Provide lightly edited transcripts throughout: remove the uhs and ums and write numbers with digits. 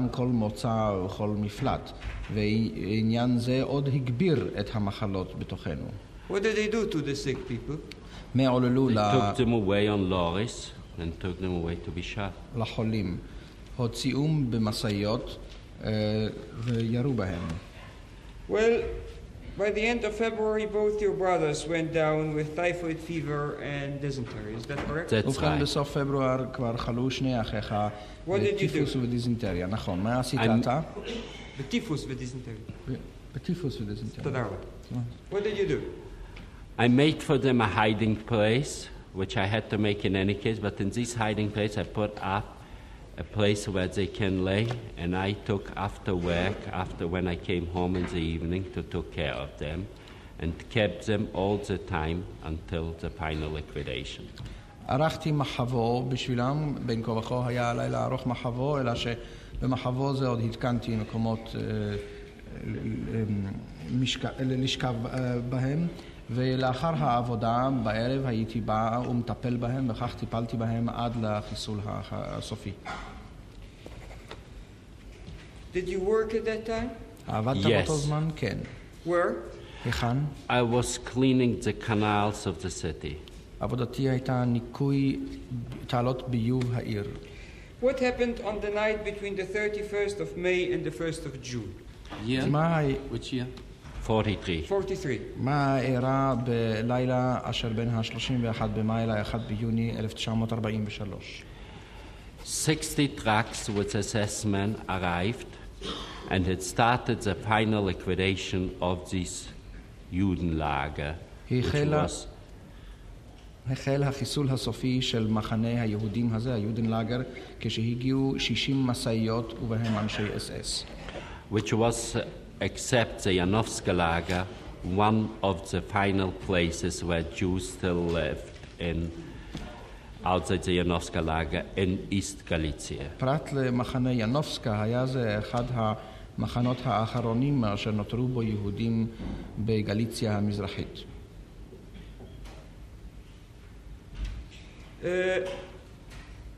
כל מוצא וכל מפלט, ועניין זה עוד הגביר את המחלות בתוכנו. What did they do to the sick people? מעוללו They took them away on lorries and took them away to be shot. לחולים, הוציאום במשאיות וירו בהם. Well, by the end of February, both your brothers went down with typhoid fever and dysentery. Is that correct? That's ובכן right. בסוף פברואר כבר חלו שני אחיך What did you בטיפוס do? ובדיזנטריה. נכון, מה עשית I'm- אתה? בטיפוס ודיזנטרי. בטיפוס ובדיזנטריה. תודה רבה. What did you do? I made for them a hiding place, which I had to make in any case, but in this hiding place I put up a place where they can lay, and I took after work, after when I came home in the evening, to take care of them, and kept them all the time until the final liquidation. ערכתי מחבו בשבילם, בין כה וכה היה עליי לערוך מחבו, אלא שבמחבו זה עוד התקנתי מקומות לשכב בהם, ולאחר העבודה בערב הייתי בא ומטפל בהם, וכך טיפלתי בהם עד לחיסול הסופי. Did you work at that time? עבדת Yes. באותו זמן? כן. Where? היכן? I was cleaning the canals of the city. עבודתי הייתה ניקוי תעלות ביוב העיר. What happened on the night between the 31st of May and the 1st of June? Year? מה, Which year? 43. 43. מה אירע בלילה אשר בין ה-31 במאי ל-1 ביוני 1943? 60 trucks with SS men arrived, and it started the final liquidation of this Judenlager, which was החל החיסול הסופי של מחנה היהודים הזה, היודנלאגר, כשהגיעו 60 מסעיות ובהם אנשי SS. which was, except the Janowska Lager, one of the final places where Jews still lived outside the Janowska Lager in East Galicia. פרט למחנה ינובסקה, היה זה אחד המחנות האחרונים אשר נותרו בו יהודים בגליציה המזרחית.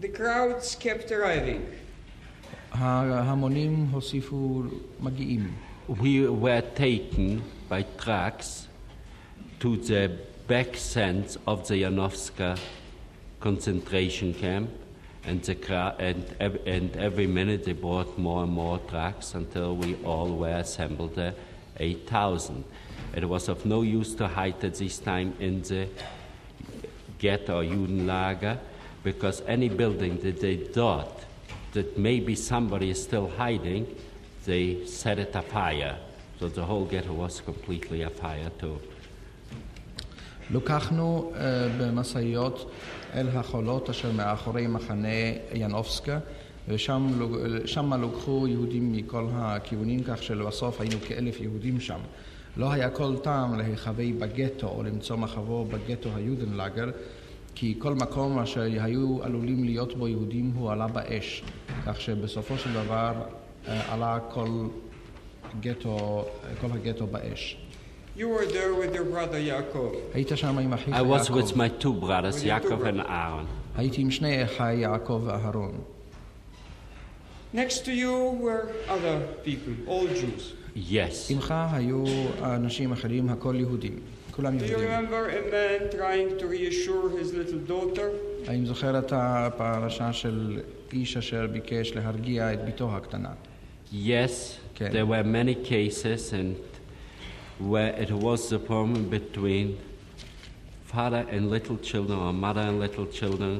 The crowds kept arriving. ההמונים הוסיפו מגיעים. We were taken by trucks to the back sense of the Janowska concentration camp, and every minute they brought more and more trucks until we all were assembled there, 8,000. It was of no use to hide at this time in the ghetto or Judenlager, because any building that they thought that maybe somebody is still hiding, they set it afire. So the whole ghetto was completely afire too. לוקחנו במשאיות אל החולות אשר מאחורי מחנה ינובסקה, ושם לוקחו יהודים מכל הכיוונים, כך שלבסוף היינו כ1,000 יהודים שם. לא היה כל טעם להיחבא בגטו או למצוא מחבו בגטו היודנלאגר, כי כל מקום אשר היו עלולים להיות בו יהודים הוא עלה באש, כך שבסופו של דבר עלה כל הגטו באש. You were there with your brother Yaakov. היית שם עם אחיך I was יעקב. with my two brothers, With your two Yaakov and brothers. Aaron. הייתי עם שני אחי יעקב ואהרון. Next to you were other people, all Jews. Yes. עמך היו אנשים אחרים, הכל יהודים. כולם Do you יהודים. remember a man trying to reassure his little daughter? האם זוכר את הפרשה של איש אשר ביקש להרגיע את ביתו הקטנה? Yes, Okay. there were many cases and where it was the problem between father and little children or mother and little children,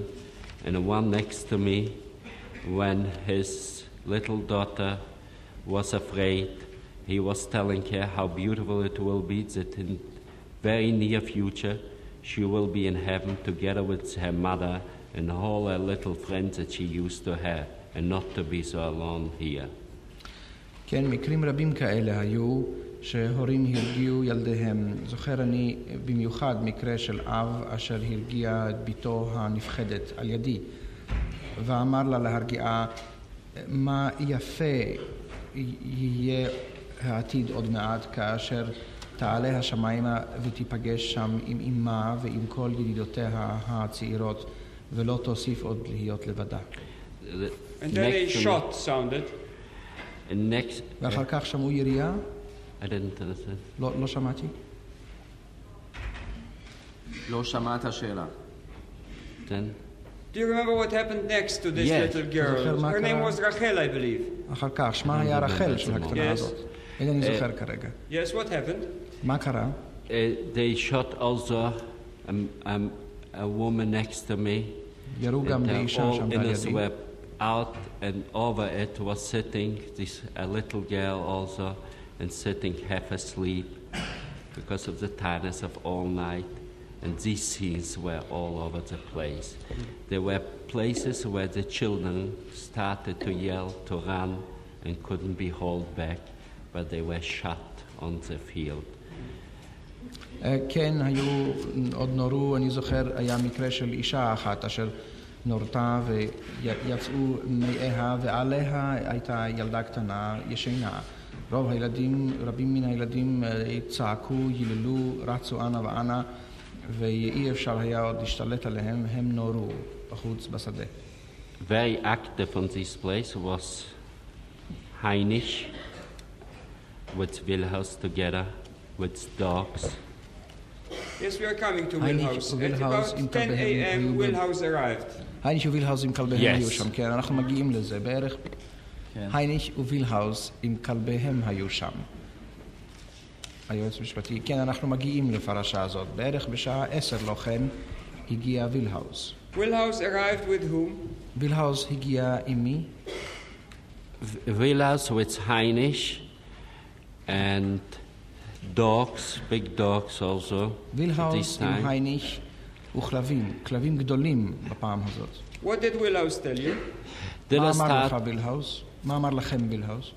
and the one next to me, when his little daughter was afraid, he was telling her how beautiful it will be that in very near future she will be in heaven together with her mother and all her little friends that she used to have, and not to be so alone here. כן, מקרים רבים כאלה היו שהורים הרגיעו ילדיהם. זוכר אני במיוחד מקרה של אב אשר הרגיע את ביתו הנפחדת על ידי, ואמר לה להרגיעה מה יפה יהיה העתיד עוד מעט כאשר תעלה השמיימה ותיפגש שם עם אמה ועם כל ידידותיה הצעירות, ולא תוסיף עוד להיות לבדה. And then a shot sounded. And next, ואחר כך שמעו ירייה, I didn't understand. לא שמעתי. לא שמע את השאלה. Then, Do you remember what happened next to this Yes. little girl? Her name was Rachel, I believe. אחר כך, שמה היה רחל של הקטנה Yes. הזאת. אינני זוכר כרגע. Yes, what happened? מה קרה? they shot also a woman next to me. ירו גם And באישה all שם innocents לידי. were out, and over it was sitting a little girl also, and sitting half asleep because of the tiredness of all night. And these scenes were all over the place. There were places where the children started to yell, to run, and couldn't be held back, but they were shot on the field. כן, היו, עוד נורו, אני זוכר, היה מקרה של אישה אחת אשר נורתה ויצאו מאיה ועליה הייתה ילדה קטנה ישנה. רבים מן הילדים צעקו, יללו, רצו אנה ואנה ואי אפשר היה עוד להשתלט עליהם, הם נורו בחוץ בשדה. Very active on this place was Heinrich with Wilhaus together with dogs. Yes, we are coming to Heinrich Wilhaus. At Wilhaus in about 10 a.m., Kalbehem. Wilhaus arrived. הייניש ווילהאוז עם כלביהם Yes. היו שם, כן, אנחנו מגיעים לזה, בערך הייניש ווילהאוז עם כלביהם היו שם. היועץ המשפטי, כן, אנחנו מגיעים לפרשה הזאת, בערך בשעה 10 לא כן הגיע וילהאוז. Wilhaus arrived with whom? וילהאוז הגיע עם מי? Wilhaus with Heinrich and dogs, big dogs also at this וילהאוז עם time. הייניש וכלבים, כלבים גדולים בפעם הזאת. What did Wilhaus tell you? Did מה I אמר לך start, וילהאוז? מה אמר לכם וילהאוז?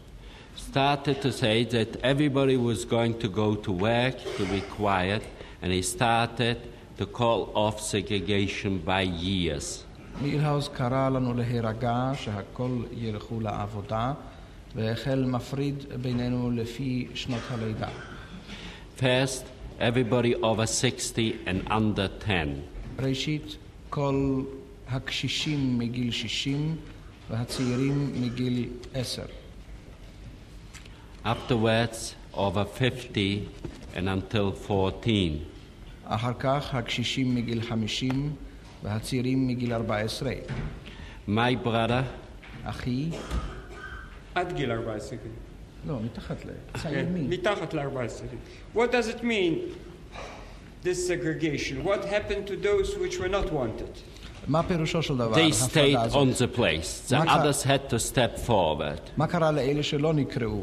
started to say that everybody was going to go to work, to be quiet, and he started to call off segregation by years. וילהאוז קרא לנו להירגע, שהכל ילכו לעבודה, והחל מפריד בינינו לפי שנות הלידה. First, everybody over 60 and under 10. ראשית, כל הקשישים מגיל 60 והצעירים מגיל 10. Afterwards, over 50 and until 14. אחר כך הקשישים מגיל 50 והצעירים מגיל 14. My brother, אחי, עד גיל 14. לא, מתחת לצעיר מי? מתחת ל-14. What does it mean, this segregation? What happened to those which were not wanted? מה פירושו של דבר? they stayed ההפרדה on הזאת? the place. The מה קרה? others had to step forward. מה קרה לאלה שלא נקראו?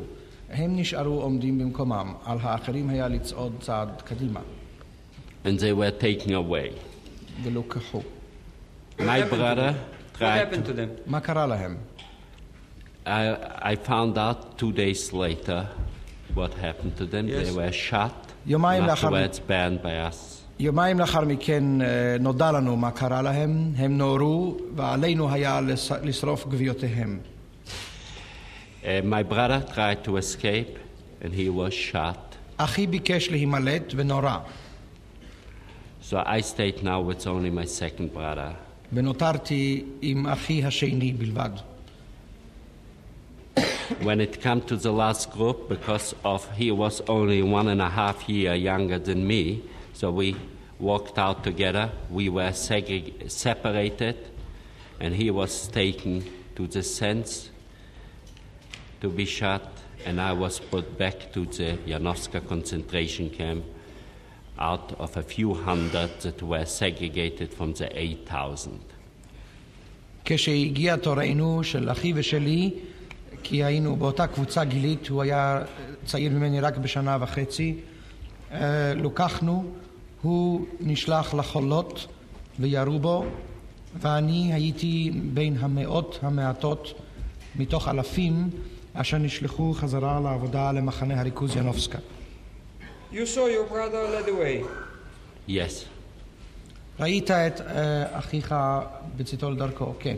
הם נשארו עומדים במקומם, על האחרים היה לצעוד צעד קדימה, And they were taken away. ולוקחו. My brother What tried happened to them? מה קרה להם? I found out 2 days later what happened to them. Yes. They were shot יומיים and לאחר afterwards burned by us. יומיים לאחר מכן נודע לנו מה קרה להם, הם נורו ועלינו היה לשרוף גוויותיהם. My brother tried to escape and he was shot. אחי ביקש להימלט ונורה, So I stayed now with only my second brother. ונותרתי עם אחי השני בלבד. When it came to the last group, because of he was only 1.5 years younger than me, so we walked out together. We were separated, and he was taken to the Sense to be shot, and I was put back to the Janowska concentration camp out of a few hundred that were segregated from the 8,000. כשהגיע תורנו של אחי ושלי, כי היינו באותה קבוצה גילית, הוא היה צעיר ממני רק בשנה וחצי, לוקחנו, הוא נשלח לחולות וירו בו, ואני הייתי בין המאות המעטות מתוך אלפים אשר נשלחו חזרה לעבודה למחנה הריכוז ינובסקה. You saw your brother led away. Yes. ראית את אחיך בצאתו לדרכו, כן.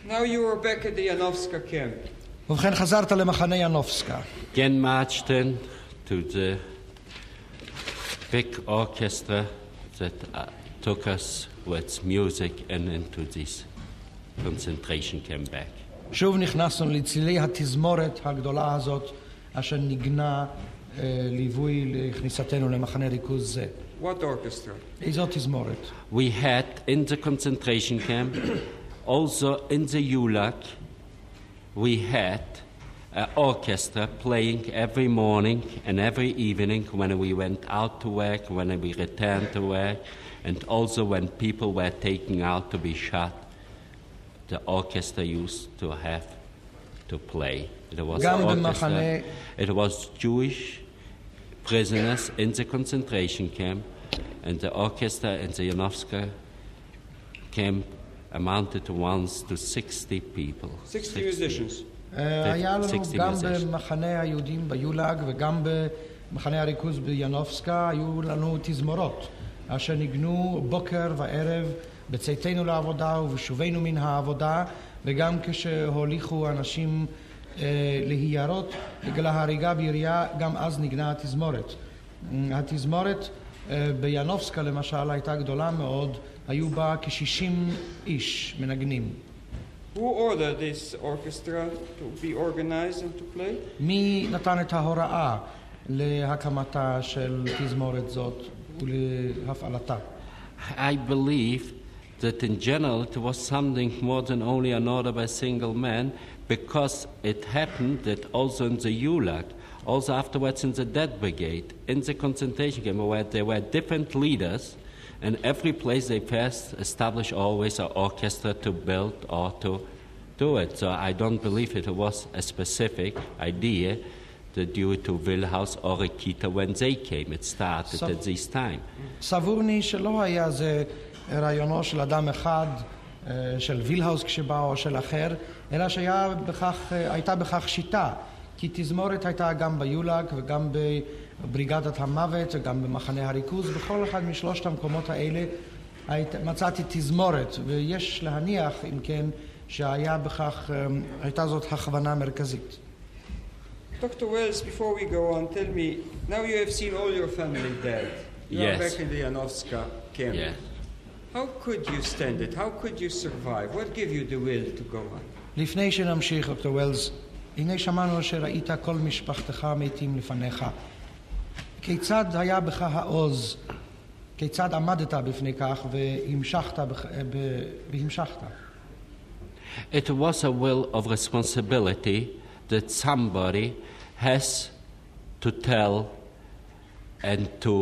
Now you are back at the Janowska camp. ובכן חזרת למחנה ינובסקה. Again marched in to the big orchestra that took us with music and into this concentration camp back. שוב נכנסנו לצלילי התזמורת הגדולה הזאת, אשר ניגנה ליווי לכניסתנו למחנה ריכוז זה. What orchestra? איזו תזמורת? We had in the concentration camp, also in the ULAG, we had an orchestra playing every morning and every evening when we went out to work, when we returned to work, and also when people were taken out to be shot. The orchestra used to have to play. It was orchestra. It was Jewish prisoners in the concentration camp, and the orchestra in the Janowska camp amounted once to 60 people. 60 musicians. היה לנו גם במחנה היהודים ביולאג וגם במחנה הריכוז ביאנובסקה, היו לנו תזמורות אשר ניגנו בוקר וערב בצאתנו לעבודה ובשובנו מן העבודה, וגם כשהוליכו אנשים להיירות בגלל ההריגה בירייה, גם אז ניגנה התזמורת. התזמורת ביאנובסקה למשל הייתה גדולה מאוד, היו בה כ-60 איש מנגנים. Who ordered this orchestra to be organized and to play? מי נתן את ההוראה להקמתה של תזמורת זאת ולהפעלתה? I believe that in general it was something more than only an order by a single man, because it happened that also in the ULAG, also afterwards in the Dead Brigade, in the concentration camp, where there were different leaders, and every place they first establish always an orchestra to build or to do it. So I don't believe it was a specific idea that due to Wilhaus or Rikita when they came. It started at this time. סבורני שלא היה זה רעיונו של אדם אחד, של וילהאוס כשבא או של אחר, אלא שהייתה בכך שיטה. כי תזמורת הייתה גם ביולאג וגם בבריגדת המוות וגם במחנה הריכוז. בכל אחד משלושת המקומות האלה מצאתי תזמורת, ויש להניח אם כן שהיה בכך, הייתה זאת הכוונה מרכזית. Dr. Wells, before we go on, tell me, now you have seen all your family dead. You are back in the Janowska camp. Yes. How could you stand it? How could you survive? What gave you the will to go on? לפני שנמשיך, דוקטור ווילס, הנה שמענו שראית כל משפחתך מתים לפניך. כיצד היה בך העוז? כיצד עמדת בפני כך והמשכת? It was a will of responsibility that somebody has to tell and to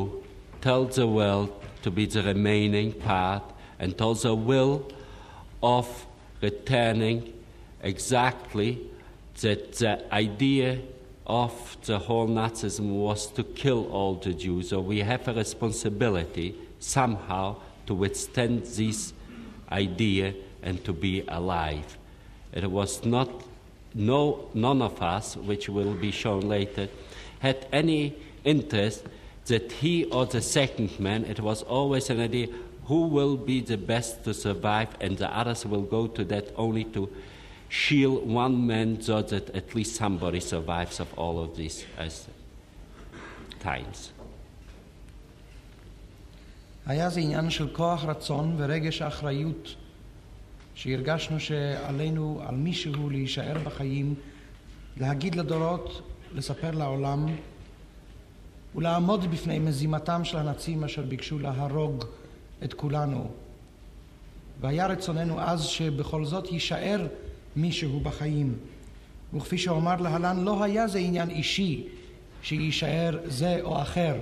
tell the world to be the remaining part, and also will of returning exactly that the idea of the whole Nazism was to kill all the Jews. So we have a responsibility somehow to withstand this idea and to be alive. It was none of us, which will be shown later, had any interest that he or the second man. It was always an idea who will be the best to survive, and the others will go to that only to shield one man so that at least somebody survives of all of these times. היה זה עניין של כוח רצון ורגש האחריות שהרגשנו שעלינו, על מישהו להישאר בחיים, להגיד לדורות, לספר לעולם ולעמוד בפני מזימתם של הנאצים אשר ביקשו להרוג את כולנו. והיה רצוננו אז שבכל זאת יישאר מישהו בחיים. וכפי שאומר להלן, לא היה זה עניין אישי שיישאר זה או אחר,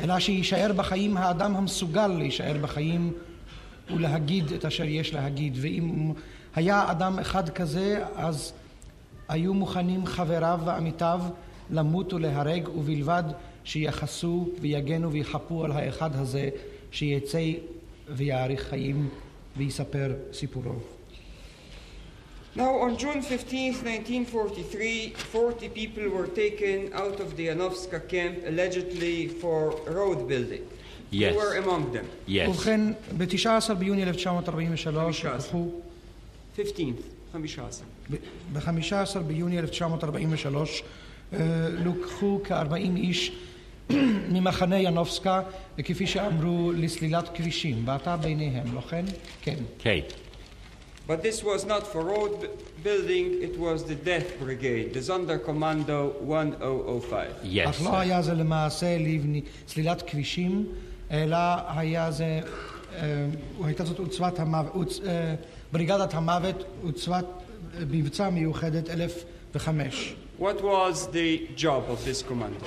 אלא שיישאר בחיים האדם המסוגל להישאר בחיים ולהגיד את אשר יש להגיד. ואם היה אדם אחד כזה, אז היו מוכנים חבריו ועמיתיו למות ולהרג, ובלבד שיחסו ויגנו ויחפו על האחד הזה שיצא ויאריך חיים ויספר סיפורו. Now, on June 15th, 1943, 40 people were taken out of the Janowska camp, allegedly for road building. Yes. You were among them. Yes. ובכן, ב-19 ביוני 1943, 15 ביוני 1943, לוקחו כ-40 איש ממחנה ינובסקה, כפי שאמרו, לסלילת כבישים, ואתה ביניהם, לא כן? כן. Okay. But this was not for road building, it was the Death Brigade, the Sonderkommando 1005. Yes. אך לא היה זה למעשה סלילת כבישים, אלא הייתה זאת בריגדת המוות, עוצבת מבצע מיוחדת 1005. What was the job of this commando?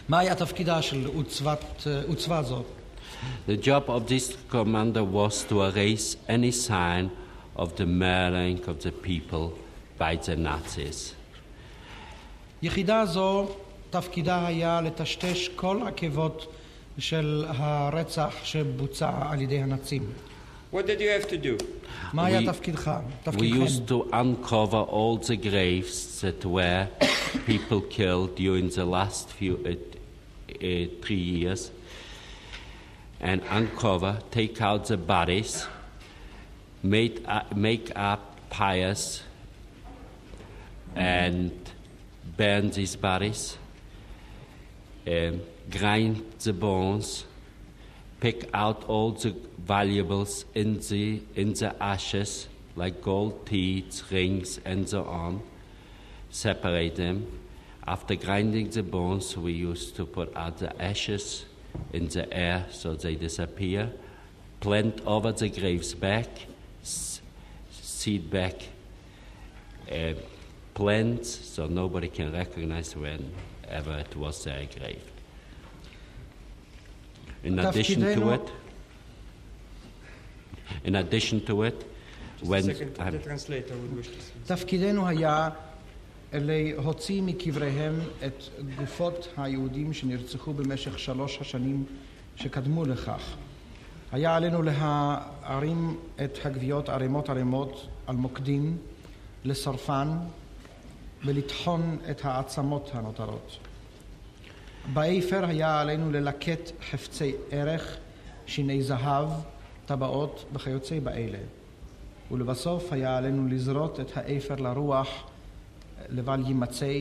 מה היה תפקידה של עוצבה זאת? The job of this commander was to erase any sign of the murdering of the people by the Nazis. יחידה זו תפקידה היה לטשטש כל עקבות של הרצח שבוצע על ידי הנאצים. What did you have to do? מה היה תפקידך? We used to uncover all the graves that were people killed during the last 3 years, and uncover, take out the bodies, make up pyres, and burn these bodies, grind the bones, pick out all the valuables in the ashes, like gold teeth, rings, and so on, separate them. After grinding the bones, we used to put out the ashes in the air so they disappear, plant over the graves back, seed back plants so nobody can recognize whenever it was their grave. In addition to it, when the translator would wish to speak. תפקידנו היה להוציא מקבריהם את גופות היהודים שנרצחו במשך 3 השנים שקדמו לכך. היה עלינו להרים את הגוויות ערימות על מוקדים, לשרפן ולטחון את העצמות הנותרות. באפר היה עלינו ללקט חפצי ערך, שיני זהב, טבעות וכיוצא באלה. ולבסוף היה עלינו לזרות את האפר לרוח, לבל יימצא,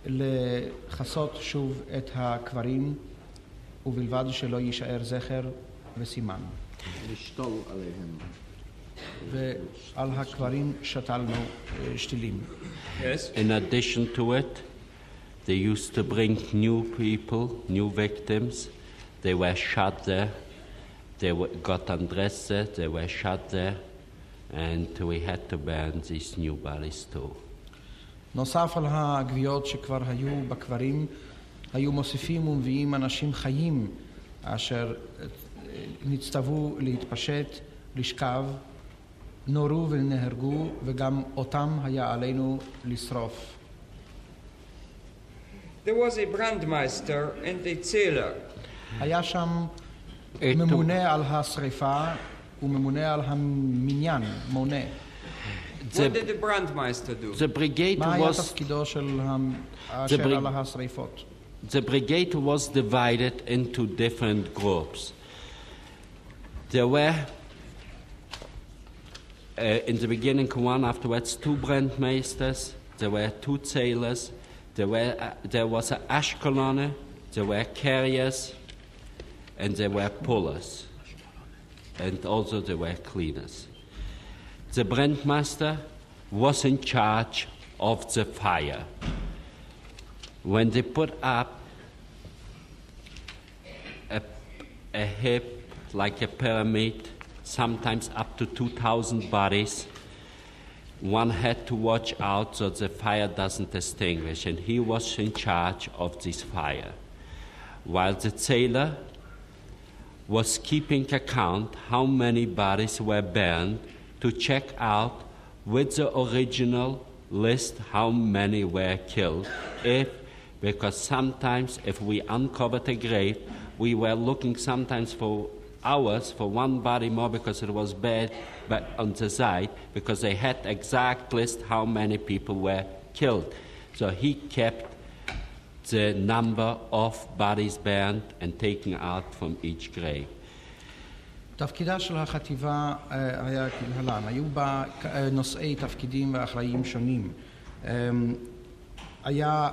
לכסות שוב את הקברים, ובלבד שלא יישאר זכר וסימן. לשתול עליהם. ועל הקברים שתלנו שתילים. Yes. in addition to it, they used to bring new people, new victims. They were shot there. They got undressed there. They were shot there. And we had to burn these new bodies too. נוסף על הגוויות שכבר היו בקברים, היו מוסיפים ומביאים אנשים חיים אשר נצטוו להתפשט, לשכב, נורו ונהרגו, וגם אותם היה עלינו לשרוף. There was a Brandmeister and a Zähler. היה שם ממונה על השריפה וממונה על המניין, מונה. What did the Brandmeister do? The brigade מה היה was תפקידו של אשר על השריפות? the brigade was divided into different groups. There were in the beginning one, afterwards 2 Brandmeisters, there were 2 sailors, there was an Ashkelone, there were carriers, and there were pullers, and also there were cleaners. The Brandmaster was in charge of the fire. When they put up a heap like a pyramid, sometimes up to 2,000 bodies, one had to watch out so the fire doesn't extinguish, and he was in charge of this fire. While the sailor was keeping account how many bodies were burned to check out with the original list how many were killed. Because sometimes if we uncovered a grave, we were looking sometimes for hours for one body more because it was bad but on the side, because they had exact list how many people were killed. So he kept the number of bodies burned and taken out from each grave. תפקידה של החטיבה היה כלהלן, היו בה נושאי תפקידים ואחראים שונים. היה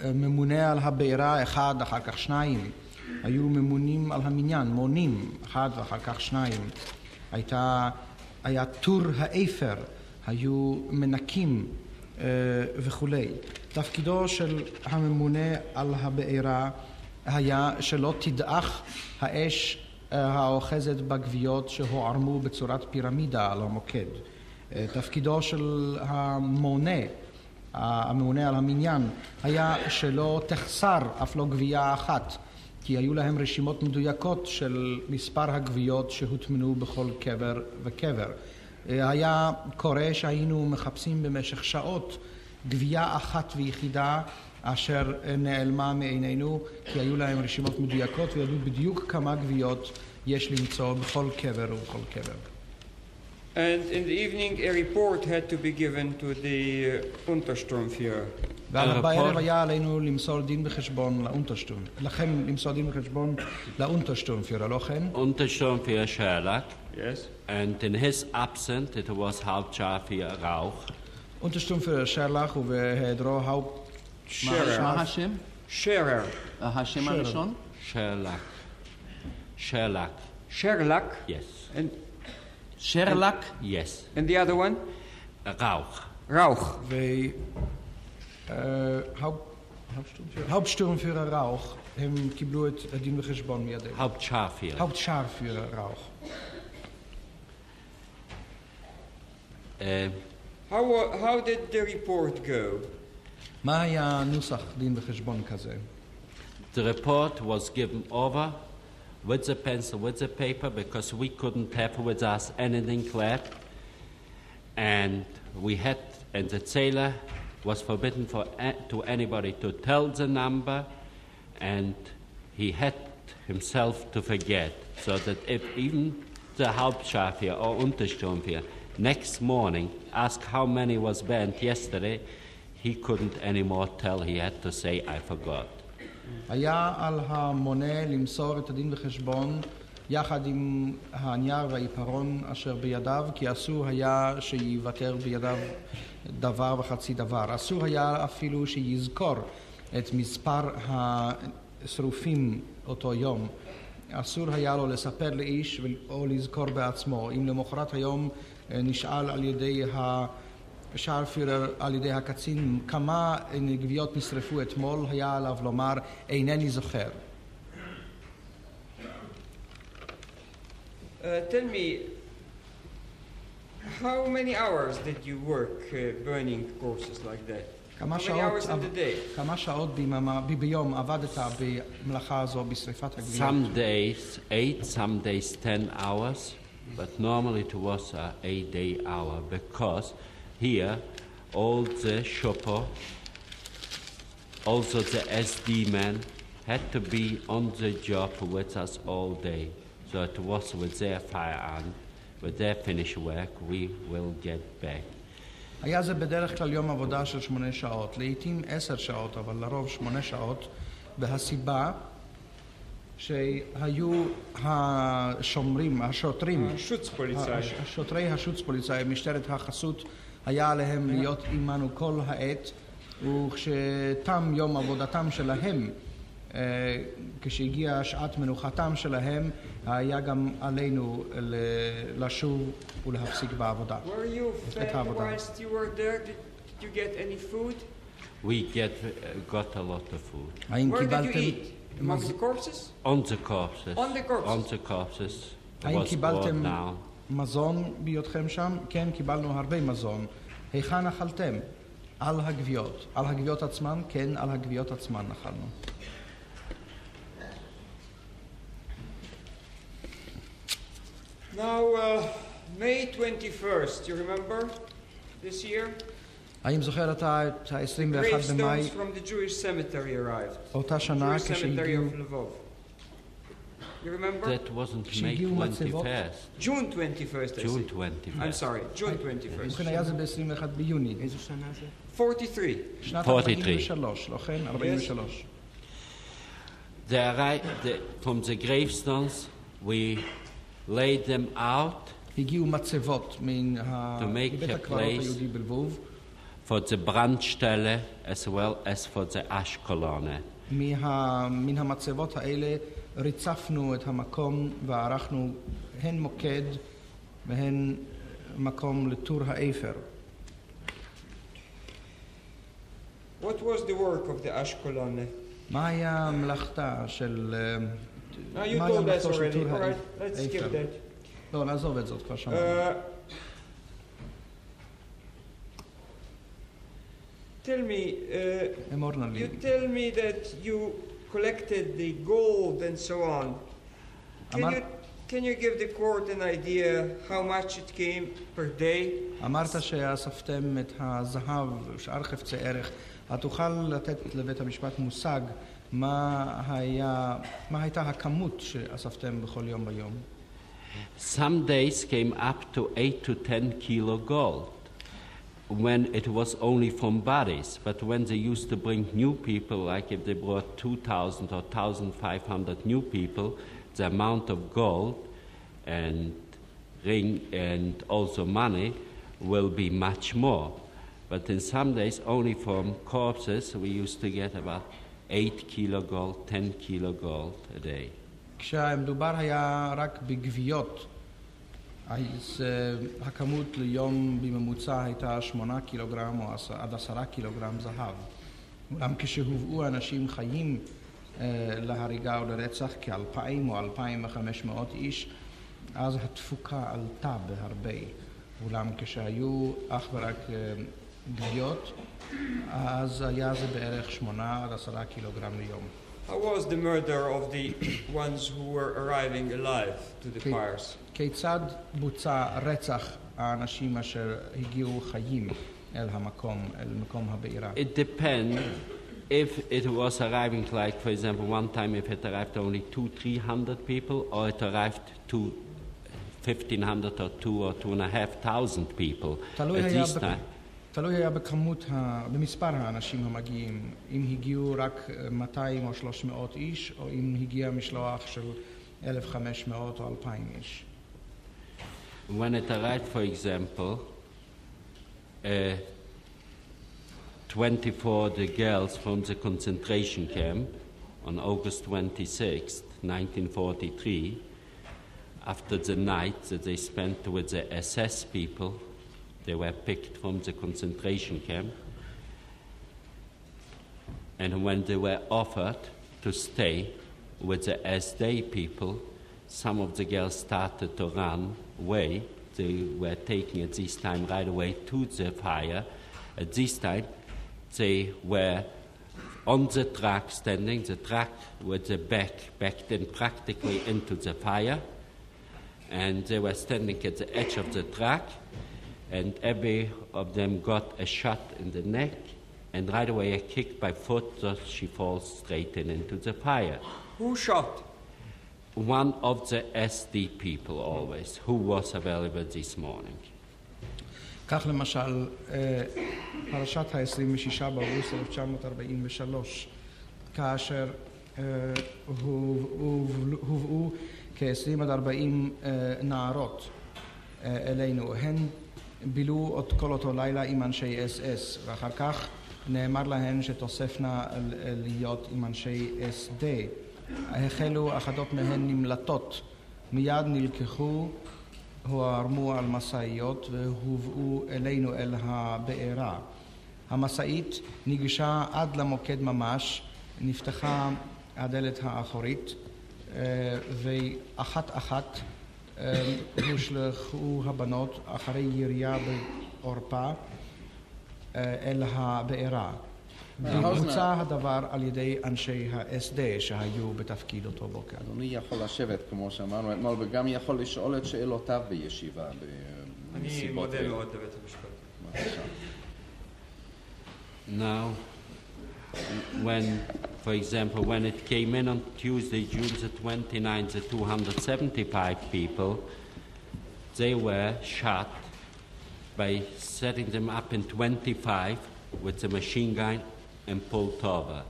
ממונה על הבעירה אחד, אחר כך שניים. היו ממונים על המניין, מונים, אחד ואחר כך שניים. היה טור האפר, היו מנקים וכולי. תפקידו של הממונה על הבעירה היה שלא תדעך האש האוחזת בגוויות שהוערמו בצורת פירמידה על המוקד. תפקידו של הממונה על המניין היה שלא תחסר אף לא גוויה אחת, כי היו להם רשימות מדויקות של מספר הגוויות שהוטמנו בכל קבר וקבר. היה קורה שהיינו מחפשים במשך שעות גוויה אחת ויחידה אשר נעלמה מעינינו, כי היו להם רשימות מדויקות וידעו בדיוק כמה גוויות יש למצוא בכל קבר ובכל קבר. And in the evening, a report had to be given to the Untersturmführer. בערב היה עלינו למסור דין בחשבון לאונטרשטורם. לכם למסור דין בחשבון לאונטרשטורמführer, לא כן? Untersturmführer Sherlock. Yes. And in his absence, it was Hauptscharführer Rauch. אונטרשטורמführer שרלח ובהיעדרו מה השם? Scherer. השם הראשון? Sherlock. Sherlock. Yes. And שרלק? Yes. the other one? Rauch. Rauch. Hauptsturmführer Rauch, הם קיבלו את הדין וחשבון מידיהם. Hauptscharführer. Hauptscharführer Rauch. How did the report go? מה היה נוסח דין וחשבון כזה? The report was given over with the pencil, with the paper, because we couldn't have with us anything left. And the sailor was forbidden to anybody to tell the number, and he had himself to forget, so that if even the Hauptscharführer or Untersturmführer next morning asked how many was burnt yesterday, he couldn't anymore tell. He had to say, I forgot. היה על המונה למסור את הדין וחשבון יחד עם הנייר והעיפרון אשר בידיו, כי אסור היה שיוותר בידיו דבר וחצי דבר. אסור היה אפילו שיזכור את מספר השרופים אותו יום. אסור היה לו לספר לאיש או לזכור בעצמו. אם למחרת היום נשאל על ידי השארפירר, על ידי הקצין, כמה גוויות נשרפו אתמול, היה עליו לומר, אינני זוכר. Tell me, how many hours did you work burning corpses like that? How many hours in the day? כמה שעות ביום עבדת במלאכה הזו בשריפת הגוויות? Some days 8, some days 10 hours, but normally it was a 8-day hour, because here all the shopper, also the SD men, had to be on the job with us all day. So it was with their firearm, with their finished work, we will get back. היה זה בדרך כלל יום עבודה של 8 שעות, לעתים 10 שעות, אבל לרוב 8 שעות, והסיבה שהיו השוטרים, שוטרי השוצפוליצאי, משטרת החסות, היה עליהם להיות עמנו כל העת, וכשתם יום עבודתם שלהם, כשהגיעה שעת מנוחתם שלהם, היה גם עלינו לשוב ולהפסיק בעבודה. Were you fed whilst you were there? Did you get any food? We got a lot of food. האם Where did you קיבלתם eat? Among the corpses? On the corpses. On the corpses. On the corpses. It האם was brought קיבלתם down. מזון בהיותכם שם? כן, קיבלנו הרבה מזון. היכן אכלתם? על הגוויות. על הגוויות עצמן? כן, על הגוויות עצמן אכלנו. Now, May 21st, you remember this year? האם זוכר אתה את ה-21 במאי, Gravestones from the Jewish cemetery arrived. אותה שנה Jewish cemetery כשהגיעו of Lvov. You remember? That wasn't May שהגיעו מצבות? 21st. June 21st, I June think. 21st. I'm sorry, June 21st. ובכן היה זה ב-21 ביוני. איזו שנה זה? 43. שנת 43. 43, לא כן? 43. From the gravestones, we laid them out הגיעו מצבות מן make בית a הקברות place היהודי בלבוב, for the Brandstelle as well as for the Ashkelon. מן המצבות האלה ריצפנו את המקום וערכנו הן מוקד והן מקום לטור האפר. What was the work of the Ashkelon? מה היה מלאכתה של... You told us already. All right, let's skip that. לא, נעזוב את זאת, כבר שמענו. Tell me, אמור נא לי. you tell me that you collected the gold and so on. Can you give the court an idea how much it came per day? אמרת שאספתם את הזהב, שאר חפצי ערך. התוכל לתת לבית המשפט מושג מה הייתה הכמות שאספתם בכל יום ביום? Some days came up to 8 to 10 kilo gold when it was only from bodies. But when they used to bring new people, like if they brought 2,000 or 1,500 new people, the amount of gold and ring and also money will be much more. But in some days, only from corpses, we used to get about 8 kilo gold, 10 kilo gold a day. כשהמדובר היה רק בגוויות, אז הכמות ליום בממוצע הייתה 8 קילוגרם או עד 10 קילוגרם זהב. אולם כשהובאו אנשים חיים להריגה או לרצח כ2,000 או 2,500 איש, אז התפוקה עלתה בהרבה. אולם כשהיו אך ורק גוויות, אז היה זה בערך 8 עד 10 קילוגרם ליום. How was the murder of the ones who were arriving alive to the fires? כיצד בוצע רצח האנשים אשר הגיעו חיים אל מקום הבעירה? It depends if it was arriving, like for example, one time if it arrived only 200-300 people, or it arrived to 1,500 or 2,000 or 2,500 people. At this time. תלוי היה במספר האנשים המגיעים, אם הגיעו רק 200 או 300 איש, או אם הגיע משלוח של 1,500 או 2,000 איש. When it arrived, for example, 24 the girls from the concentration camp on August 26, 1943, after the night that they spent with the SS people, they were picked from the concentration camp, and when they were offered to stay with the SD people, some of the girls started to run away. They were taken at this time right away to the fire. At this time, they were on the truck, standing, the truck with the backed in practically into the fire, and they were standing at the edge of the truck, and every of them got a shot in the neck, and right away a kick by foot, so she falls straight into the fire. Who shot? One of the SD people always, who was available this morning. כך למשל, פרשת ה-26 באוגוסט 1943, כאשר הובאו כ-20 עד 40 נערות אלינו, הן בילו עוד כל אותו לילה עם אנשי SS, ואחר כך נאמר להן שתוספנה להיות עם אנשי SD. החלו אחדות מהן נמלטות, מיד נלקחו, הוערמו על מסעיות והובאו אלינו אל הבארה. המסעית ניגשה עד למוקד ממש, נפתחה הדלת האחורית, ואחת אחת הושלחו הבנות אחרי ירייה בעורפה אל הבארה. בוצע הדבר על ידי אנשי ה-SD שהיו בתפקיד אותו בוקר. אדוני יכול לשבת כמו שאמרנו אתמול, וגם יכול לשאול את שאלותיו בישיבה. אני מודה מאוד לבית המשפט. Now, for example, when it came in on Tuesday, June the 29th, the 275 people, they were shot by setting them up in 25 with a machine gun and pulled over.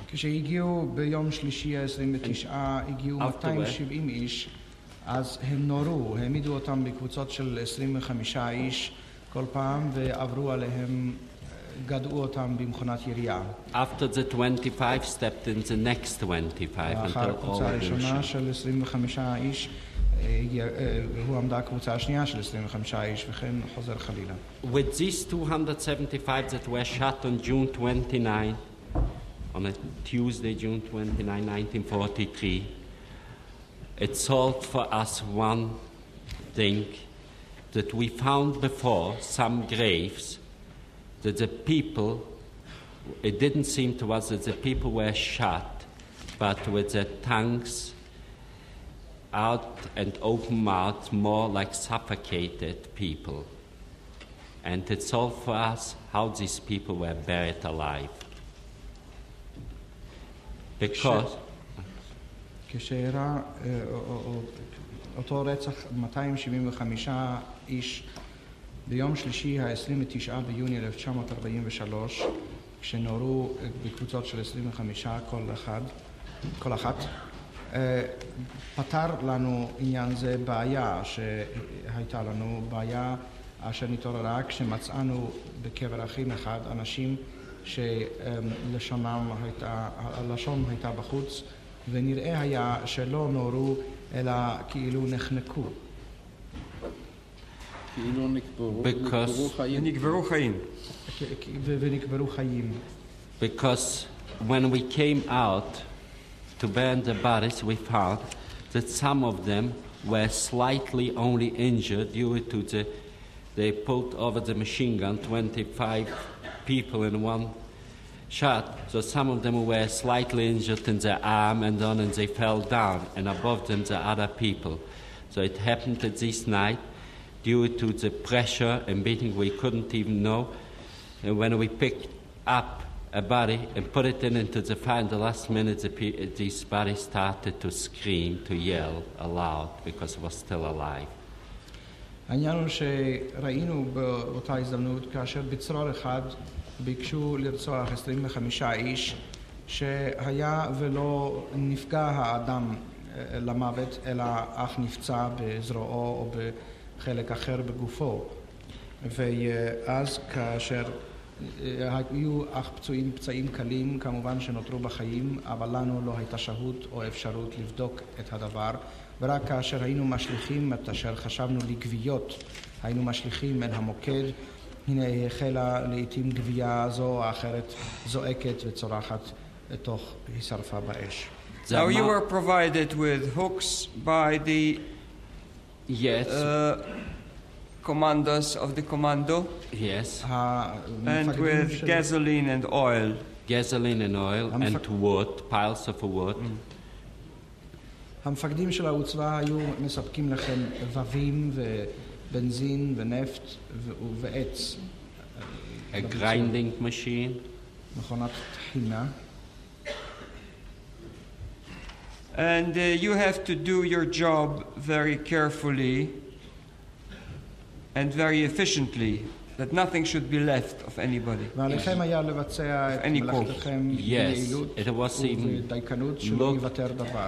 כשהגיעו ביום שלישי ה-29, הגיעו 270 איש, אז הם נורו, העמידו אותם בקבוצות של 25 איש, כל פעם, ועברו עליהם, גדעו אותם במכונת ירייה. After the 25 stepped in the next 25 לאחר until all הקבוצה of them הראשונה shot. של 25 איש, הוא עמדה הקבוצה השנייה של 25 איש, וכן חוזר חלילה. With these 275 that were shot on June 29, on a Tuesday, June 29, 1943, it solved for us one thing, that we found before some graves that the people, it didn't seem to us that the people were shot, but with their tongues out and open mouths, more like suffocated people. And it solved for us how these people were buried alive. Because כשאירע אותו רצח 275 איש ביום שלישי ה-29 ביוני 1943, כשנורו בקבוצות של 25 כל אחת, פתר לנו עניין זה בעיה שהייתה לנו, בעיה אשר נתעוררה כשמצאנו בקבר אחים אחד אנשים שהלשון הייתה בחוץ, ונראה היה שלא נורו אלא כאילו נחנקו. כאילו נקברו חיים. נקברו חיים. ונקברו חיים. Because when we came out to burn the bodies, we found that some of them were slightly only injured due to they pulled over the machine gun 25 people in one shot. So some of them were slightly injured in their arm and on, and they fell down, and above them the other people. So it happened that this night, due to the pressure and beating, we couldn't even know. And when we picked up a body and put it into the fire, in the last minute, this body started to scream, to yell aloud, because it was still alive. העניין הוא שראינו באותה הזדמנות כאשר בצרור אחד ביקשו לרצוח 25 איש שהיה ולא נפגע האדם למוות אלא אך נפצע בזרועו או בחלק אחר בגופו, ואז כאשר היו אך פצעים קלים כמובן שנותרו בחיים, אבל לנו לא הייתה שהות או אפשרות לבדוק את הדבר, ורק כאשר היינו משליכים את אשר חשבנו לגוויות, היינו משליכים אל המוקד, הנה החלה לעתים גוויה זו או אחרת זועקת וצורחת לתוך השרפה באש. Now you were provided with hooks by the Yes. commandos of the commando. Yes. And with gasoline and oil. Gasoline and oil and wood, piles of wood. המפקדים של העוצבה היו מספקים לכם ווים ובנזין ונפט ועץ. A grinding machine. מכונת טחינה. And you have to do your job very carefully and very efficiently, that nothing should be left of anybody. ועליכם היה לבצע את מלאכתכם ביעילות ובדייקנות שלא יוותר דבר.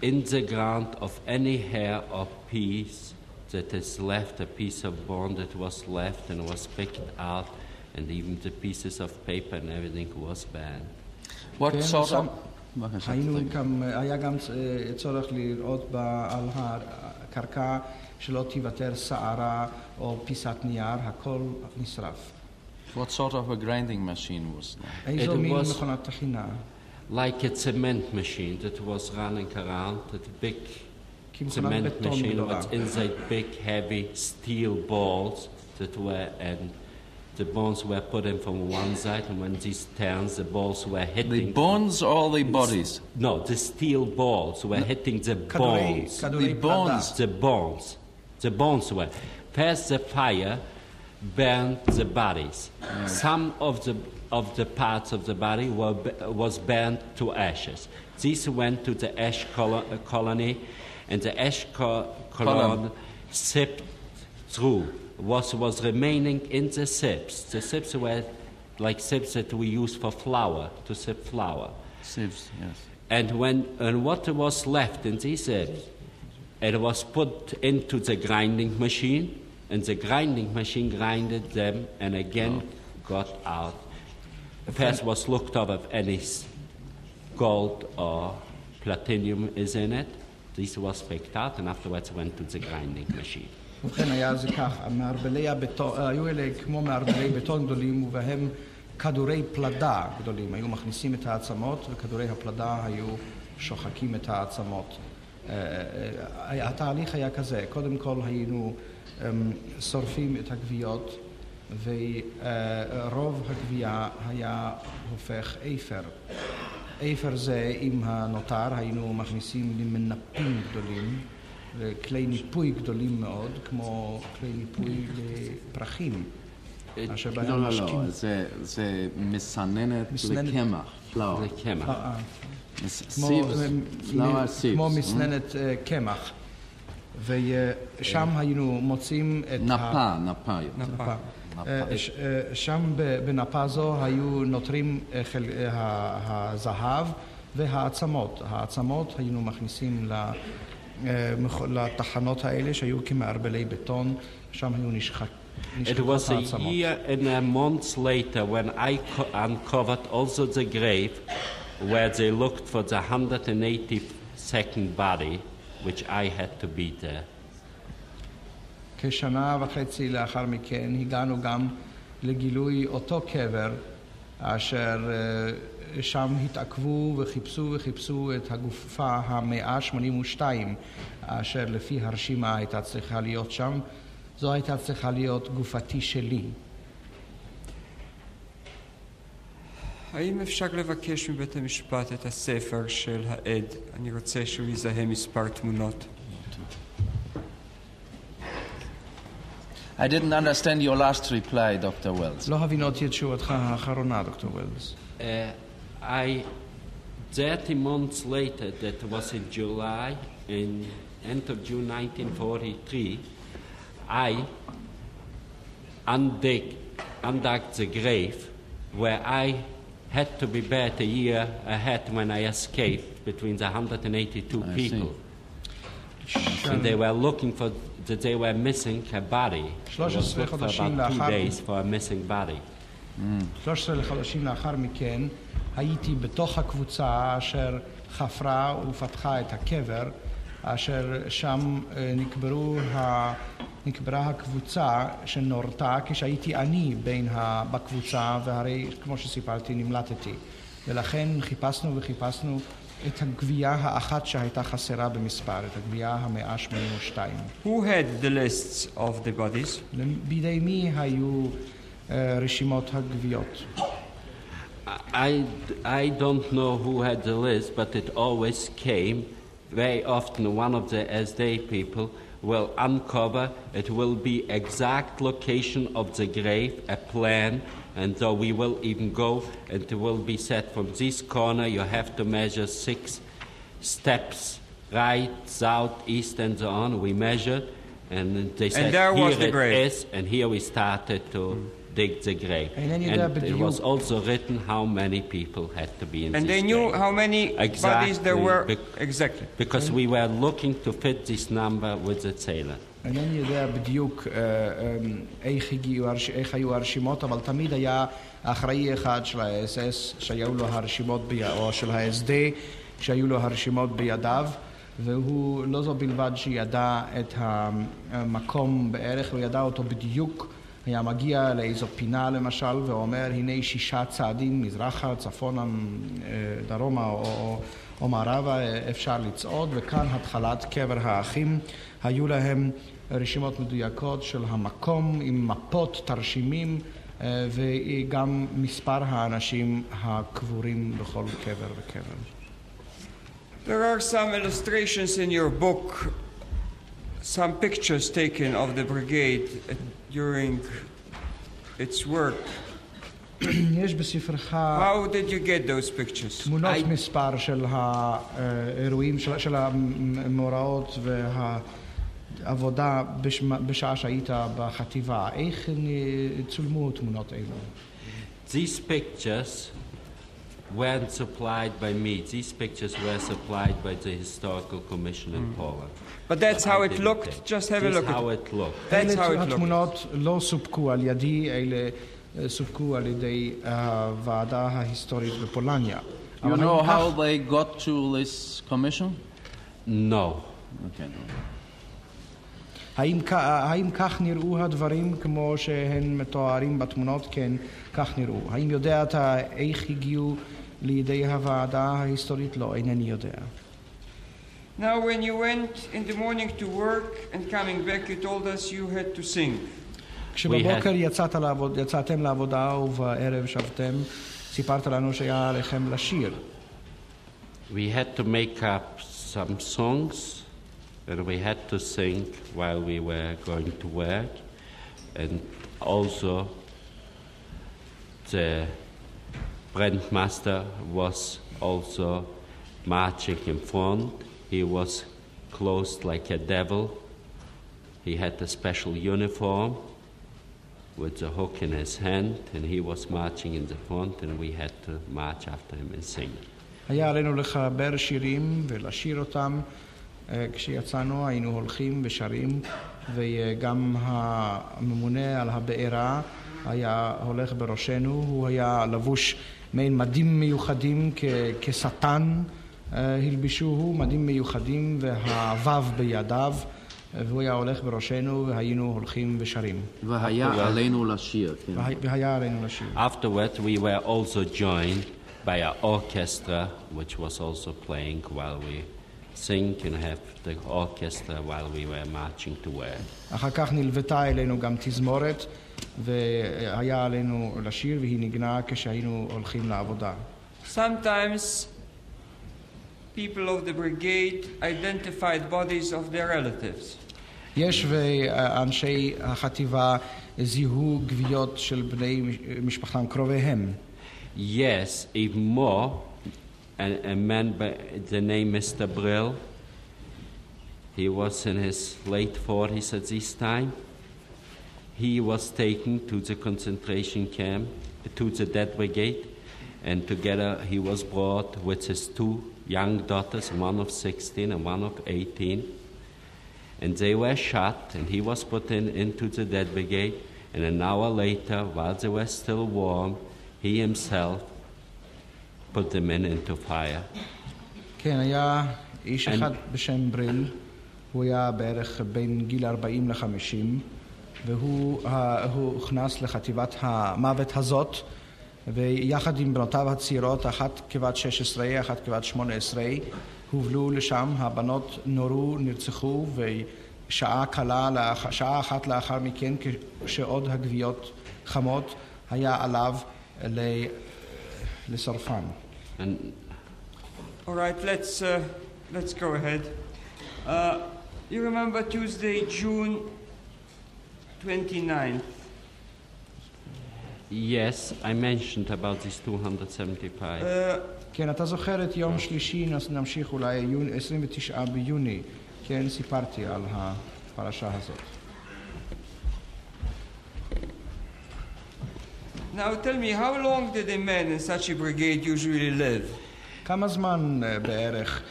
In the ground of any hair or piece that is left, a piece of bone that was left and was picked out, and even the pieces of paper and everything was banned. What sort of... היה גם צורך לראות על הקרקע שלא תיוותר שערה או פיסת נייר, הכל נשרף. What sort of a grinding machine was that? איזו מין מכונת טחינה? Like a cement machine that was running around, a big cement machine with inside big heavy steel balls that were, and the bones were put in from one side, and when these turns, the balls were hitting... The bones or the bodies? No, the steel balls were hitting the bones. The bones? The bones. The bones were. First the fire burned the bodies. Some of the parts of the body was burned to ashes. These went to the ash colony, and the ash colony sipped through. What was remaining in the sips. The sips were like sips that we use for flour, to sip flour. Sieves, yes. And what was left in these sips, it was put into the grinding machine, and the grinding machine grinded them and again got out. First was looked up if any gold or platinum is in it. This was picked out and afterwards went to the grinding machine. ובכן היה זה כך, היו אלה כמו מערבלי בטון גדולים ובהם כדורי פלדה גדולים. היו מכניסים את העצמות וכדורי הפלדה היו שוחקים את העצמות. התהליך היה כזה, קודם כל היינו שורפים את הגוויות ורוב הגוויה היה הופך איפר. איפר זה עם הנותר היינו מכניסים למנפים גדולים וכלי ניפוי גדולים מאוד כמו כלי ניפוי לפרחים. לא, זה מסננת לקמח, פלאואר. לקמח. כמו מסננת קמח. ושם היינו מוצאים את נפה. שם בנפה זו היו נותרים הזהב והעצמות. העצמות היינו מכניסים לתחנות האלה שהיו כמערבלי בטון, שם היו נשחקות. It was a year and a month later when I uncovered also the grave where they looked for the 182nd body, which I had to be there. כשנה וחצי לאחר מכן הגענו גם לגילוי אותו קבר אשר שם התעכבו וחיפשו את הגופה ה-182 אשר לפי הרשימה הייתה צריכה להיות שם. זו הייתה צריכה להיות גופתי שלי. האם אפשר לבקש מבית המשפט את הספר של העד? אני רוצה שהוא יזהה מספר תמונות. I didn't understand your last reply, Dr. Wells. לא הבינותי את תשובתך האחרונה, דוקטור ווילס. 30 months later, that was in July, in end of June 1943, I undug the grave where I had to be buried a year ahead when I escaped between the 182 people. And they were looking for, they were missing a body. It was looking for about 2 days for a missing body. 13 חודשים לאחר מכן הייתי בתוך הקבוצה אשר חפרה ופתחה את הקבר, אשר שם נקברה הקבוצה שנורתה כשהייתי אני בקבוצה, והרי כמו שסיפרתי נמלטתי. ולכן חיפשנו את הגבייה האחת שהייתה חסרה במספר, את הגבייה ה-182. Who had the lists of the bodies? בידי מי היו רשימות הגוויות? I don't know who had the list, but it always came. Very often one of the SD people will uncover, it will be exact location of the grave, a plan, and so we will even go, and it will be said from this corner you have to measure 6 steps, right, south, east, and so on. We measured, and they said, here it is, and here we started to dig the grave. And it was also written how many people had to be in this grave. And they knew how many bodies there were? Exactly. Because we were looking to fit this number with the sailor. אינני יודע בדיוק איך היו הרשימות, אבל תמיד היה אחראי אחד של ה-SS שהיו לו הרשימות או של ה-SD שהיו לו הרשימות בידיו, והוא לא זו בלבד שידע את המקום בערך, הוא ידע אותו בדיוק. היה מגיע לאיזו פינה למשל ואומר הנה 6 צעדים מזרחה, צפונה, דרומה או מערבה אפשר לצעוד, וכאן התחלת קבר האחים. היו להם רשימות מדויקות של המקום עם מפות, תרשימים וגם מספר האנשים הקבורים בכל קבר וקבר. There are some illustrations in your book, some pictures taken of the brigade during its work. יש בספרך How did you get those pictures? תמונות מספר של האירועים, של המאורעות והעבודה בשעה שהיית בחטיבה. איך צולמו תמונות אלו? These pictures weren't supplied by me. These pictures were supplied by the Historical Commission in Poland. But that's how I it didn't looked. take. Just have a This look is at how it. it looked. That's how it looked. התמונות לא סופקו על ידי, אלה סופקו על ידי הוועדה ההיסטורית בפולניה. You know how they got to this commission? No. Okay, no. האם כך נראו הדברים כמו שהן מתוארים בתמונות? כן, כך נראו. האם יודע אתה איך הגיעו לידי הוועדה ההיסטורית? לא, אינני יודע. Now, when you went in the morning to work and coming back, you told us you had to sing. כשבבוקר יצאתם לעבודה ובערב שבתם, סיפרת לנו שהיה עליכם לשיר. We had to make up some songs and we had to sing while we were going to work. And also the Brandmaster was also marching in front. He was clothed like a devil. He had a special uniform with a hook in his hand, and he was marching in the front, and we had to march after him and sing. היה עלינו לחבר שירים ולשיר אותם. כשיצאנו היינו הולכים ושרים, וגם הממונה על הבארה היה הולך בראשנו. הוא היה לבוש מעין מדים מיוחדים כשטן, הלבישוהו מדים מיוחדים והוו בידיו, והוא היה הולך בראשנו והיינו הולכים ושרים. והיה עלינו לשיר, כן. והיה עלינו לשיר. Afterwards, we were also joined by an orchestra, which was also playing while we sing and have the orchestra while we were marching to work. אחר כך נלוותה אלינו גם תזמורת, והיה עלינו לשיר, והיא נגנה כשהיינו הולכים לעבודה. Sometimes people of the brigade identified bodies of their relatives. יש ואנשי החטיבה זיהו גוויות של בני משפחתם קרוביהם. Yes, even more, a man by the name Mr. Brill, he was in his late 40s at this time. He was taken to the concentration camp, to the Dead Brigade, and together he was brought with his two young daughters, one of 16 and one of 18. And they were shot, and he was put into the Dead Brigade, and an hour later, while they were still warm, he himself put them into fire. כן, היה איש אחד בשם בריל, הוא היה בערך בין גיל 40 ל-50, והוא הוכנס לחטיבת המוות הזאת, ויחד עם בנותיו הצעירות, אחת כבת 16, אחת כבת 18, הובלו לשם. הבנות נורו, נרצחו, ושעה אחת לאחר מכן, כשעוד הגוויות חמות, היה עליו לשרפן. All right, let's go ahead. You remember Tuesday, June 29th? Yes, I mentioned about these 275. כן, אתה זוכר את יום שלישי, נמשיך אולי 29 ביוני. כן, סיפרתי על הפרשה הזאת. Now tell me, how long did a man in such a brigade usually live? כמה זמן בערך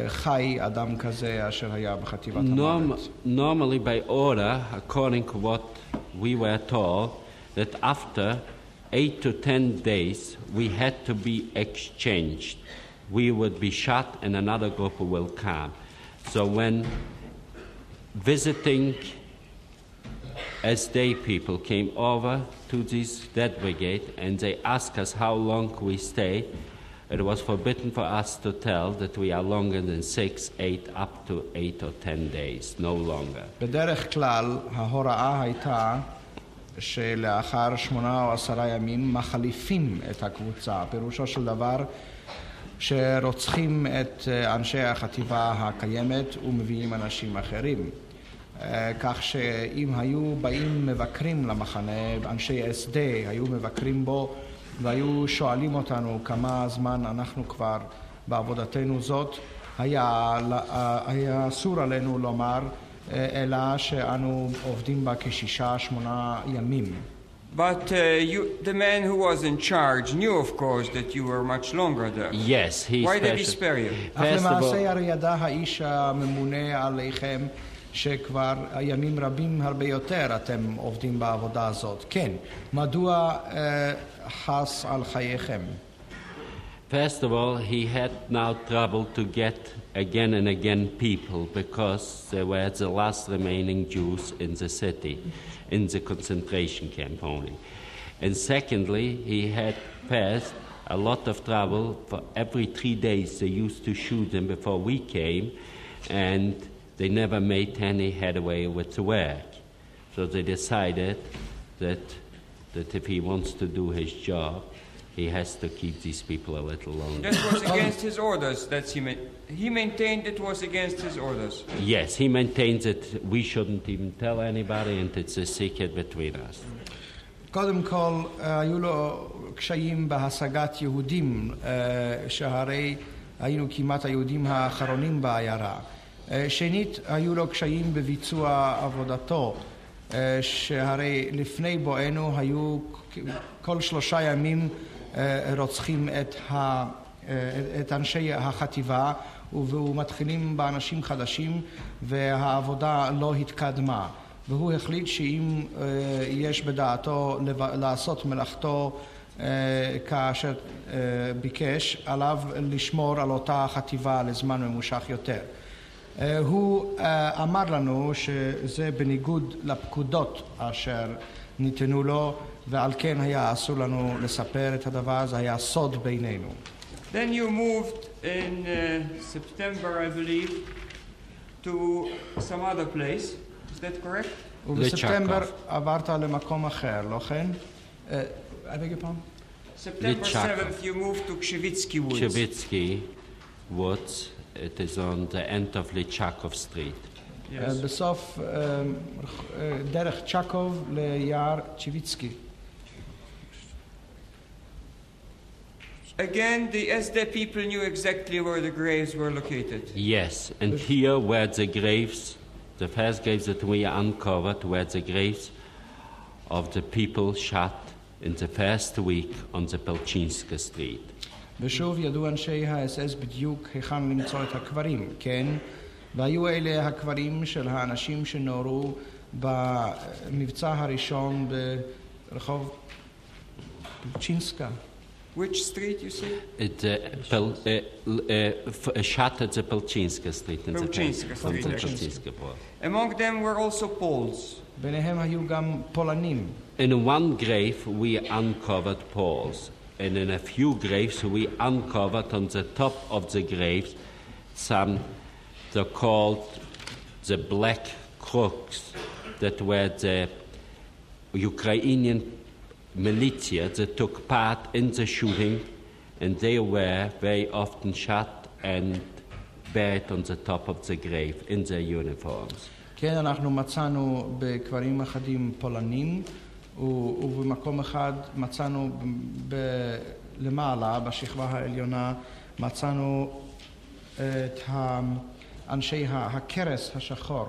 חי אדם כזה אשר היה בחטיבת המוות? Normally by order, according to what we were told, that after 8 to 10 days we had to be exchanged. We would be shot and another group will come. So when visiting SD people came over to this Dead Brigade and they asked us how long we stay, it was forbidden for us to tell that we are longer than 6, 8, up to 8 or 10 days, no longer. בדרך כלל ההוראה הייתה שלאחר 8 או 10 ימים מחליפים את הקבוצה. פירושו של דבר שרוצחים את אנשי החטיבה הקיימת ומביאים אנשים אחרים. כך שאם היו באים מבקרים למחנה, אנשי SD היו מבקרים בו והיו שואלים אותנו כמה זמן אנחנו כבר בעבודתנו זאת, היה אסור עלינו לומר אלא שאנו עובדים בה כ6-8 ימים. But the man who was in charge knew, of course, that you were much longer there. Yes, he Why did he special- spare you? אך First of all, למעשה הרי ידע האיש הממונה עליכם שכבר ימים רבים הרבה יותר אתם עובדים בעבודה הזאת. כן, מדוע חס על חייכם? First of all, he had now trouble to get again and again people because there were the last remaining Jews in the city, in the concentration camp only. And secondly, he had first a lot of trouble. For every 3 days they used to shoot him before we came, and they never made any headway with the work. So they decided that if he wants to do his job, he has to keep these people a little longer. That was against his orders. He maintained it was against his orders. Yes, he maintains that we shouldn't even tell anybody, and it's a secret between us. קודם כל, היו לו קשיים בהשגת יהודים, שהרי היינו כמעט היהודים האחרונים בעיירה. שנית, היו לו קשיים בביצוע עבודתו, שהרי לפני בואנו היו כל 3 ימים רוצחים את אנשי החטיבה, ומתחילים באנשים חדשים, והעבודה לא התקדמה. והוא החליט שאם יש בדעתו לעשות מלאכתו כאשר ביקש, עליו לשמור על אותה חטיבה לזמן ממושך יותר. הוא אמר לנו שזה בניגוד לפקודות אשר ניתנו לו, ועל כן היה אסור לנו לספר את הדבר, זה היה סוד בינינו. Then you moved in September, I believe, to some other place. Is that correct? ובספטמבר עברת למקום אחר, לא כן? I beg your pardon? September 7th, you moved to Kshivitsky Woods. Kshivitsky Woods, it is on the end of Lichakov Street. Yes. בסוף דרך צ'קוב ליער צ'יביצקי. Again, the SD people knew exactly where the graves were located. Yes, and here were the graves, the first graves that we uncovered were the graves of the people shot in the first week on the Pelchinska Street. ושוב ידעו אנשי האס-אס בדיוק היכן למצוא את הקברים, כן? והיו אלה הקברים של האנשים שנורו במבצע הראשון ברחוב פלצ'ינסקה. Which street, you say? Shot at the Pelchinska Street. Pelchinska Street. Pelchinska Street. Among them were also Poles. ביניהם היו גם פולנים. In one grave we uncovered Poles, and in a few graves we uncovered on the top of the graves some, they're called the Black Crooks, that were the Ukrainian militia that took part in the shooting, and they were very often shot and buried on the top of the grave in their uniforms. כן, אנחנו מצאנו בקברים אחדים פולנים, ובמקום אחד מצאנו למעלה, בשכבה העליונה, מצאנו את אנשי הקרס השחור,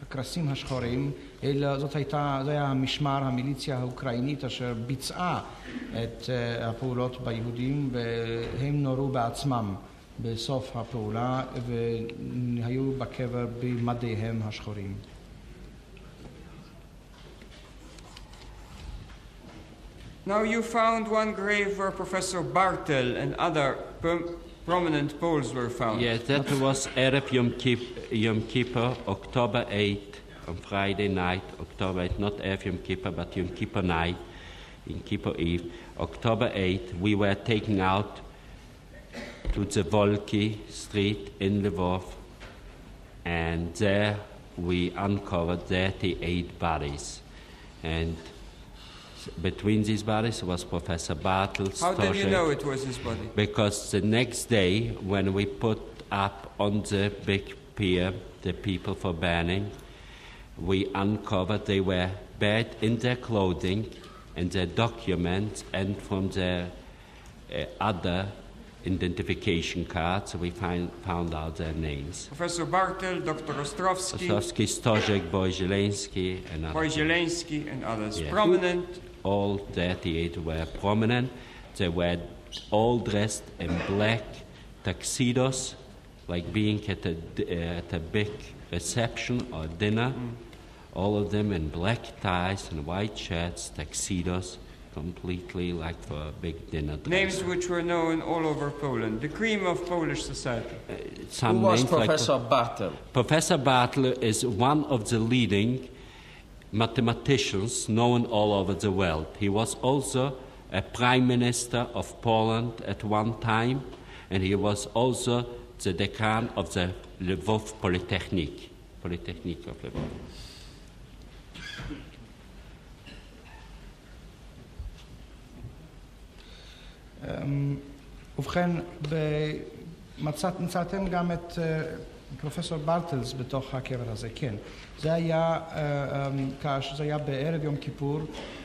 הקרסים השחורים. זה היה המשמר, המיליציה האוקראינית אשר ביצעה את הפעולות ביהודים, והם נורו בעצמם בסוף הפעולה, והיו בקבר במדיהם השחורים. Now you found one grave where Professor Bartel and other prominent Poles were found. Yes, that was Erev Yom Kippur, October 8, on Friday night, October 8, not Erev Yom Kippur, but Yom Kippur night, Yom Kippur Eve, October 8, we were taken out to the Volky Street in Lvov, and there we uncovered 38 bodies. And between these bodies was Professor Bartels. How did you know it was his body? Because the next day, when we put up on the big pier the people for burning, we uncovered they were buried in their clothing and their documents and from their other identification cards, we found out their names. Professor Bartel, Dr. Ostrovsky, Stożek, Bojzieleński, and others. Bojzieleński and others. Yeah. Prominent all 38 were prominent. They were all dressed in black tuxedos, like being at a big reception or dinner. All of them in black ties and white shirts, tuxedos, completely like for a big dinner dress. Names which were known all over Poland. The cream of Polish society. Some Who was names like Professor Bartel? Professor Bartel is one of the leading mathematicians known all over the world. He was also a prime minister of Poland at one time, and he was also the decan of the Lvov Polytechnic of Lvov. ובכן, מצאתם גם את פרופסור ברטלס בתוך הקבר הזה, כן. זה היה בערב יום כיפור,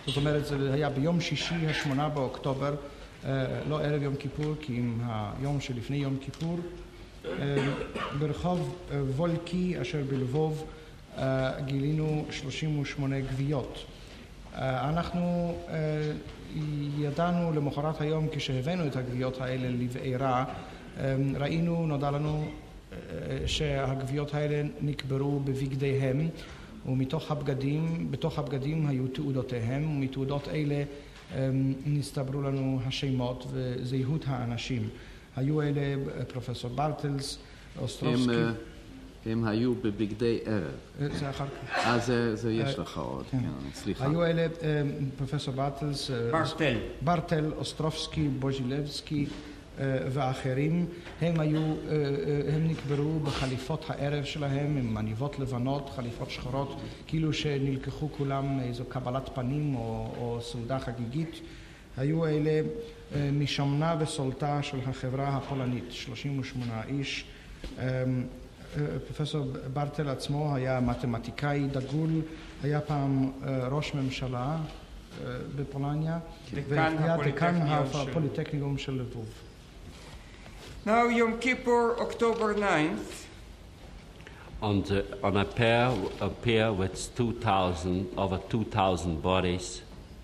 זאת אומרת זה היה ביום שישי, 8 באוקטובר, לא ערב יום כיפור, כי עם היום שלפני יום כיפור, ברחוב וולקי אשר בלבוב גילינו 38 גוויות. אנחנו ידענו למחרת היום כשהבאנו את הגוויות האלה לבעירה, נודע לנו שהגוויות האלה נקברו בבגדיהם, ובתוך הבגדים היו תעודותיהם, ומתעודות אלה נסתברו לנו השמות וזהות האנשים. היו אלה פרופסור ברטלס, אוסטרובסקי. הם היו בבגדי ערב. זה אחר כך. זה יש לך עוד, כן, סליחה. היו אלה פרופסור ברטלס, ברטל, אוסטרובסקי, בוז'ילבסקי ואחרים. הם נקברו בחליפות הערב שלהם, עם מניבות לבנות, חליפות שחורות, כאילו שנלקחו כולם איזו קבלת פנים או סעודה חגיגית. היו אלה משמנה וסולטה של החברה הפולנית, 38 איש. פרופסור ברטל עצמו היה מתמטיקאי דגול, היה פעם ראש ממשלה בפולניה, והיה דיקן הפוליטקניקום של לבוב. Now Yom Kippur, October 9th. On a pier with over 2,000 bodies,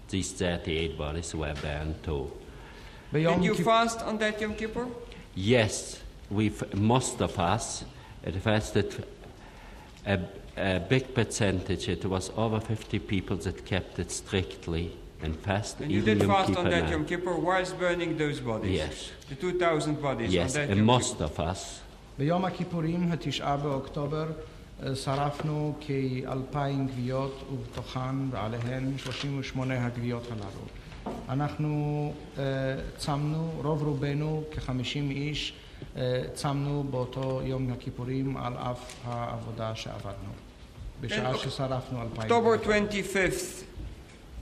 these 38 bodies were burned too. Did you fast on that Yom Kippur? Yes, most of us. It fasted a big percentage. It was over 50 people that kept it strictly and fasted. And you did fast on that Yom Kippur whilst burning those bodies? Yes. The 2,000 bodies? Yes, on that and Yom most Kippur. of us. ביום הכיפורים, 9 באוקטובר, שרפנו כ2,000 גוויות ובתוכן ועליהן 38 הגוויות הללו. אנחנו צמנו, רובנו, כ50 איש, צמנו באותו יום הכיפורים על אף העבודה שעבדנו. בשעה ששרפנו 2,000. October 25th.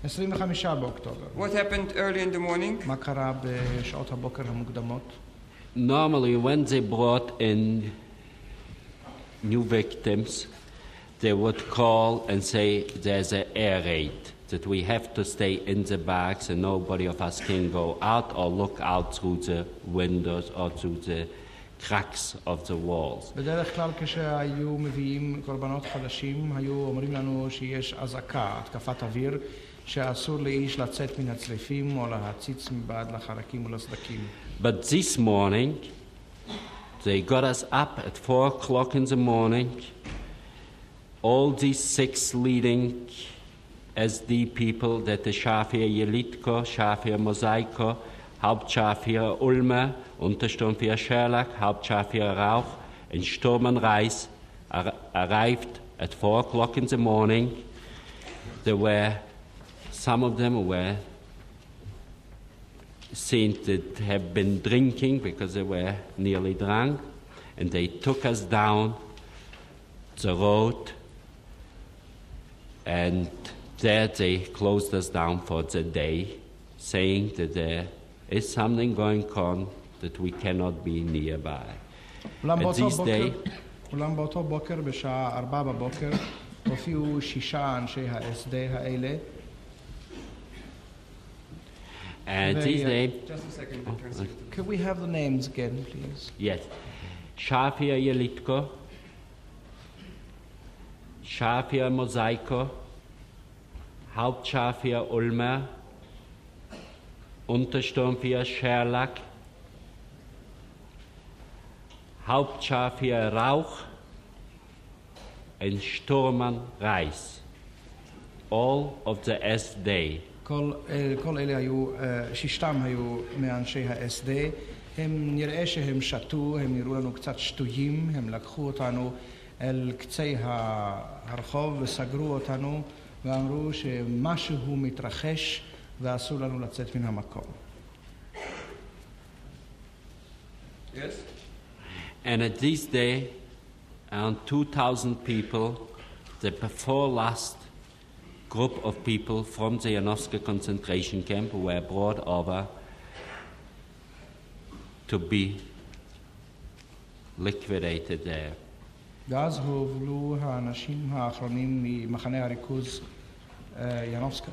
25 באוקטובר. What happened early in the morning? מה קרה בשעות הבוקר המוקדמות? Normally, when they brought in new victims, they would call and say there's an air raid, that we have to stay in the barracks and nobody of us can go out or look out through the windows or through the cracks of the walls. בדרך כלל כשהיו מביאים קורבנות חדשים, היו אומרים לנו שיש אזעקה, התקפת אוויר, שאסור לאיש לצאת מן הצריפים או להציץ מבעד לחרקים ולסדקים. But this morning, they got us up at 4 o'clock in the morning. All these 6 leading SD people, that the Schafir Jelitko, Schafir Mosaiko, Hauptschafir Ulmer, Untersturmführer Sherlock, Hauptschafir Rauch, and Sturm und Reis arrived at 4 o'clock in the morning. Some of them were seen to have been drinking because they were nearly drunk, and they took us down the road, and there they closed us down for the day, saying that there is something going on that we cannot be nearby. At this day, אולם באותו בוקר, בשעה 4 בבוקר, הופיעו 6 אנשי ה-SD האלה. And his name... Just a second. Could we have the names again, please? Yes. Schafir Jelitko, Schafir Mosaiko, Hauptschafir Ulmer, Untersturmführer Sherlock, Hauptscharführer Rauch, and Sturmann Reis, all of the SD. כל אלה היו, שישתם היו מאנשי ה-SD. הם נראה שהם שתו, הם נראו לנו קצת שטויים, הם לקחו אותנו אל קצה הרחוב וסגרו אותנו ואמרו שמשהו מתרחש ואסור לנו לצאת מן המקום. Yes? And at this day, around 2,000 people, the before last group of people from the Janowska concentration camp were brought over to be liquidated there. ואז הובלו האנשים האחרונים ממחנה הריכוז ינובסקה.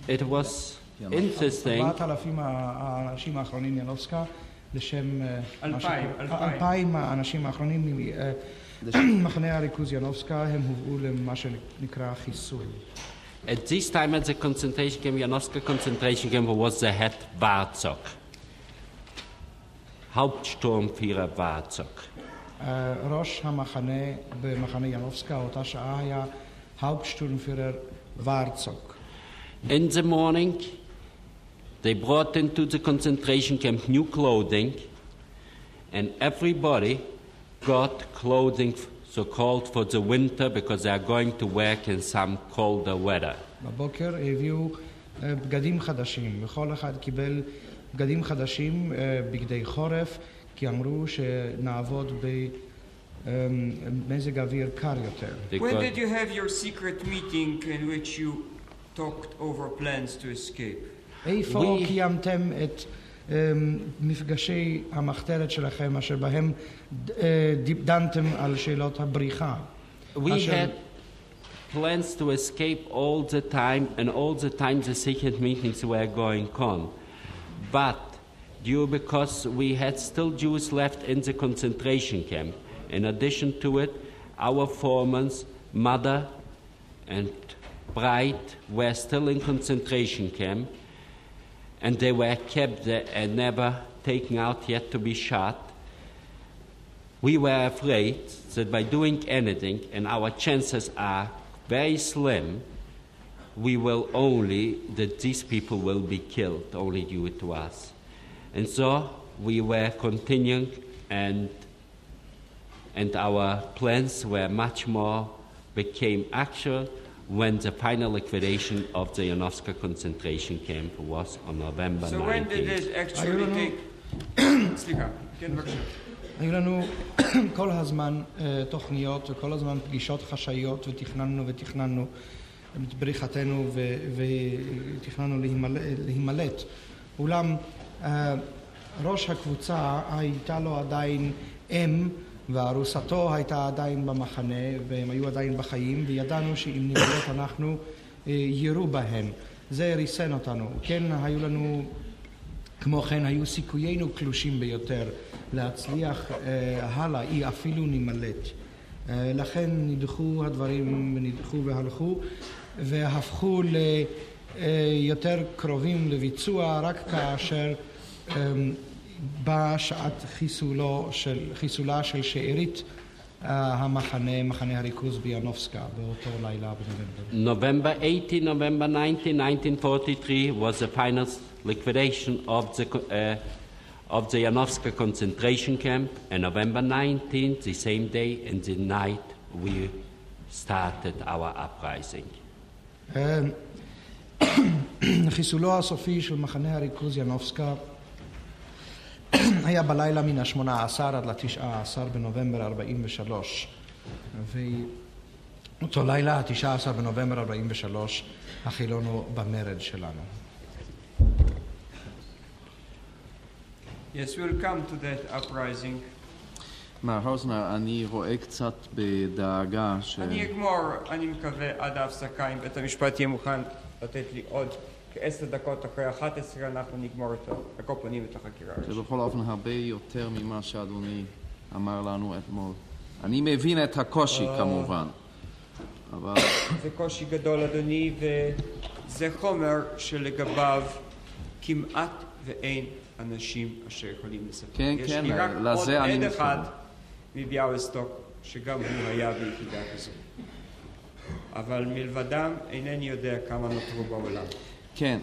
It was interesting. 4,000 האנשים האחרונים ינובסקה לשם 2,000 האנשים האחרונים ממחנה הריכוז ינובסקה הם הובאו למה שנקרא חיסול. At this time at the concentration camp, Janowska concentration camp, was the head Warzog, Hauptsturmführer Warzog. ראש המחנה במחנה ינובסקה אותה שעה היה Hauptsturmführer Warzog. In the morning, they brought into the concentration camp new clothing, and everybody got clothing so-called for the winter because they are going to work in some colder weather. בבוקר הביאו בגדים חדשים, וכל אחד קיבל בגדים חדשים בגדי חורף, כי אמרו שנעבוד במזג אוויר קר יותר. When did you have your secret meeting in which you talked over plans to escape? איפה קיימתם את מפגשי המחתרת שלכם אשר בהם דנתם על שאלות הבריחה? We had plans to escape all the time, and all the time the secret meetings were going on. But because we had still Jews left in the concentration camp, in addition to it, our foreman's mother and bride were still in concentration camp, and they were kept there and never taken out yet to be shot. We were afraid that by doing anything, and our chances are very slim, that these people will be killed, only due to us. And so we were continuing, and our plans were much more became actual when the final liquidation of the Janowska concentration camp was on November 19th. So when did it actually take... סליחה, כן בבקשה. היו לנו כל הזמן תוכניות וכל הזמן פגישות חשאיות ותכננו את בריחתנו ותכננו להימלט. אולם ראש הקבוצה הייתה לו עדיין וארוסתו הייתה עדיין במחנה והם היו עדיין בחיים וידענו שאם נמלט אנחנו יירו בהן. זה ריסן אותנו. כן, היו לנו, כמו כן, היו סיכויינו קלושים ביותר להצליח הלאה, אי אפילו נמלט. לכן נדחו הדברים ונדחו והלכו והפכו ליותר קרובים לביצוע רק כאשר באה שעת חיסולה של שארית המחנה, מחנה הריכוז ביאנובסקה באותו לילה בנובמבר. November 18, November 19, 1943 was the final liquidation of the Janowska concentration camp, and November 19th, the same day, in the night, we started our uprising. חיסולו הסופי של מחנה הריכוז ינובסקה היה בלילה מן ה-18 עד ל-19 בנובמבר 43. ואותו לילה, ה-19 בנובמבר 43, החילונו במרד שלנו. Yes, we'll come to that uprising. מה, האוזנר, אני רואה קצת בדאגה אני אגמור, אני מקווה, עד ההפסקה, אם בית המשפט יהיה מוכן לתת לי עוד כ10 דקות אחרי 11, אנחנו נגמור את הקופונים את החקירה. זה בכל אופן הרבה יותר ממה שאדוני אמר לנו אתמול. אני מבין את הקושי כמובן, אבל... זה קושי גדול, אדוני, וזה חומר שלגביו כמעט ואין אנשים אשר יכולים לספר. כן, יש כן, לי רק עוד לזה אני עד מתכוון. אחד מביאליסטוק, שגם הוא היה ביחידה כזו. אבל מלבדם אינני יודע כמה נותרו בעולם. כן.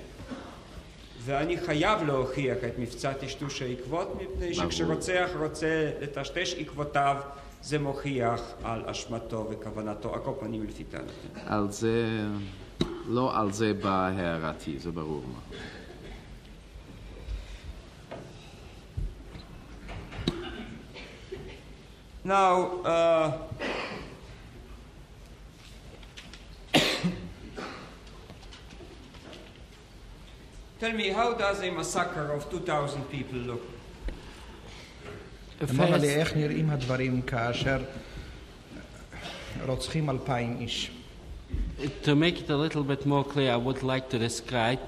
ואני חייב להוכיח את מבצע טשטוש העקבות, מפני שכשרוצח רוצה לטשטש עקבותיו, זה מוכיח על אשמתו וכוונתו, על כל פנים לפי טענתי. על זה, לא על זה באה הערתי, זה ברור מה. Now, tell me, how does a massacre of 2,000 people look? אמר לי איך נראים הדברים כאשר רוצחים 2,000 איש. To make it a little bit more clear, I would like to describe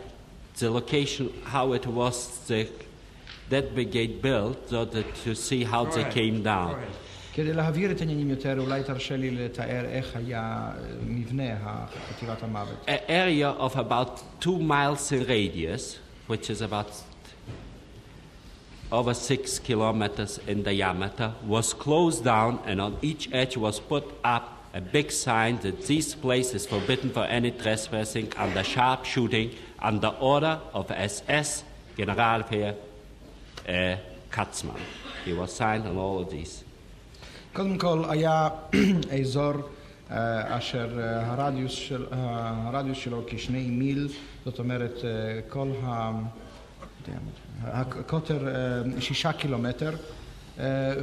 the location, how it was that brigade built, so that to see how they came down. כדי להבהיר את העניינים יותר, אולי תרשה לי לתאר איך היה מבנה חטיבת המוות. An area of about 2 miles in radius, which is about over 6 kilometers in diameter, was closed down, and on each edge was put up a big sign that this place is forbidden for any trespassing under sharpshooting under order of SS Generalwehr Katzmann. He was signed on all of these. קודם כל היה אזור אשר הרדיוס שלו כ2 מיל, זאת אומרת כל הקוטר 6 קילומטר,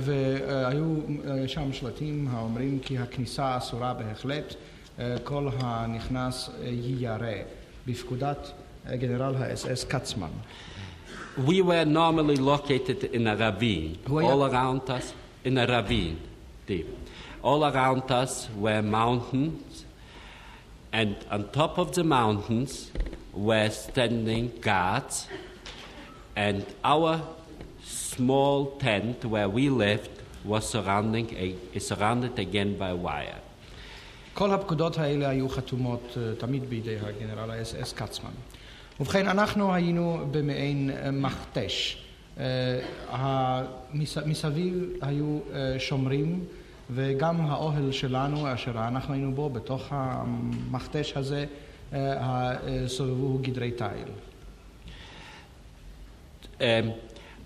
והיו שם שלטים האומרים כי הכניסה אסורה בהחלט, כל הנכנס יירה, בפקודת גנרל האס-אס קצמן. We were normally located in a ravine. All around us, in a ravine, deep. All around us were mountains, and on top of the mountains were standing guards, and our small tent where we lived was surrounded again by wire. כל הפקודות האלה היו חתומות תמיד בידי הגנרל האס-אס קצמן. ובכן, אנחנו היינו במעין מכתש. מסביב היו שומרים, וגם האוהל שלנו, אשר אנחנו היינו בו, בתוך המכתש הזה, סובבו גדרי תיל.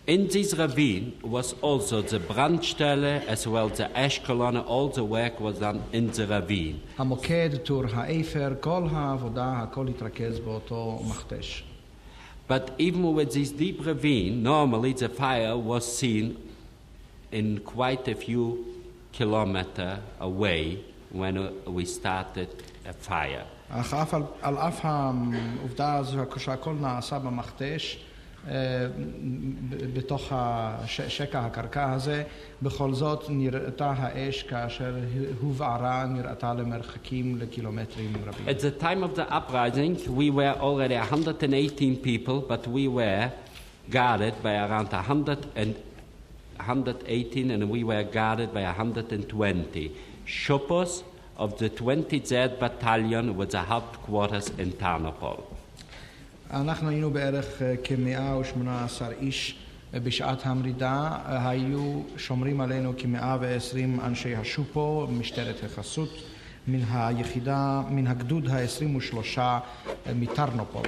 In this ravine was also the Brandstelle as well the Ashkelon. All the work was done in the ravine. המוקד, טור האפר, כל העבודה, הכל התרכז באותו מכתש. But even with this deep ravine, normally the fire was seen in quite a few kilometers away when we started a fire. אך על אף העובדה הזו שהכל נעשה במכתש, בתוך השקע הקרקע הזה, בכל זאת נראתה האש כאשר הובערה, נראתה למרחקים לקילומטרים רבים. At the time of the uprising, we were already 118 people, but we were guarded by around 118, and we were guarded by 120. Shopos of the 23rd Battalion with the headquarters in Tarnopol. אנחנו היינו בערך כ-118 איש בשעת המרידה, היו שומרים עלינו כ-120 אנשי השופו, משטרת החסות, מן הגדוד ה-23 מטרנופול.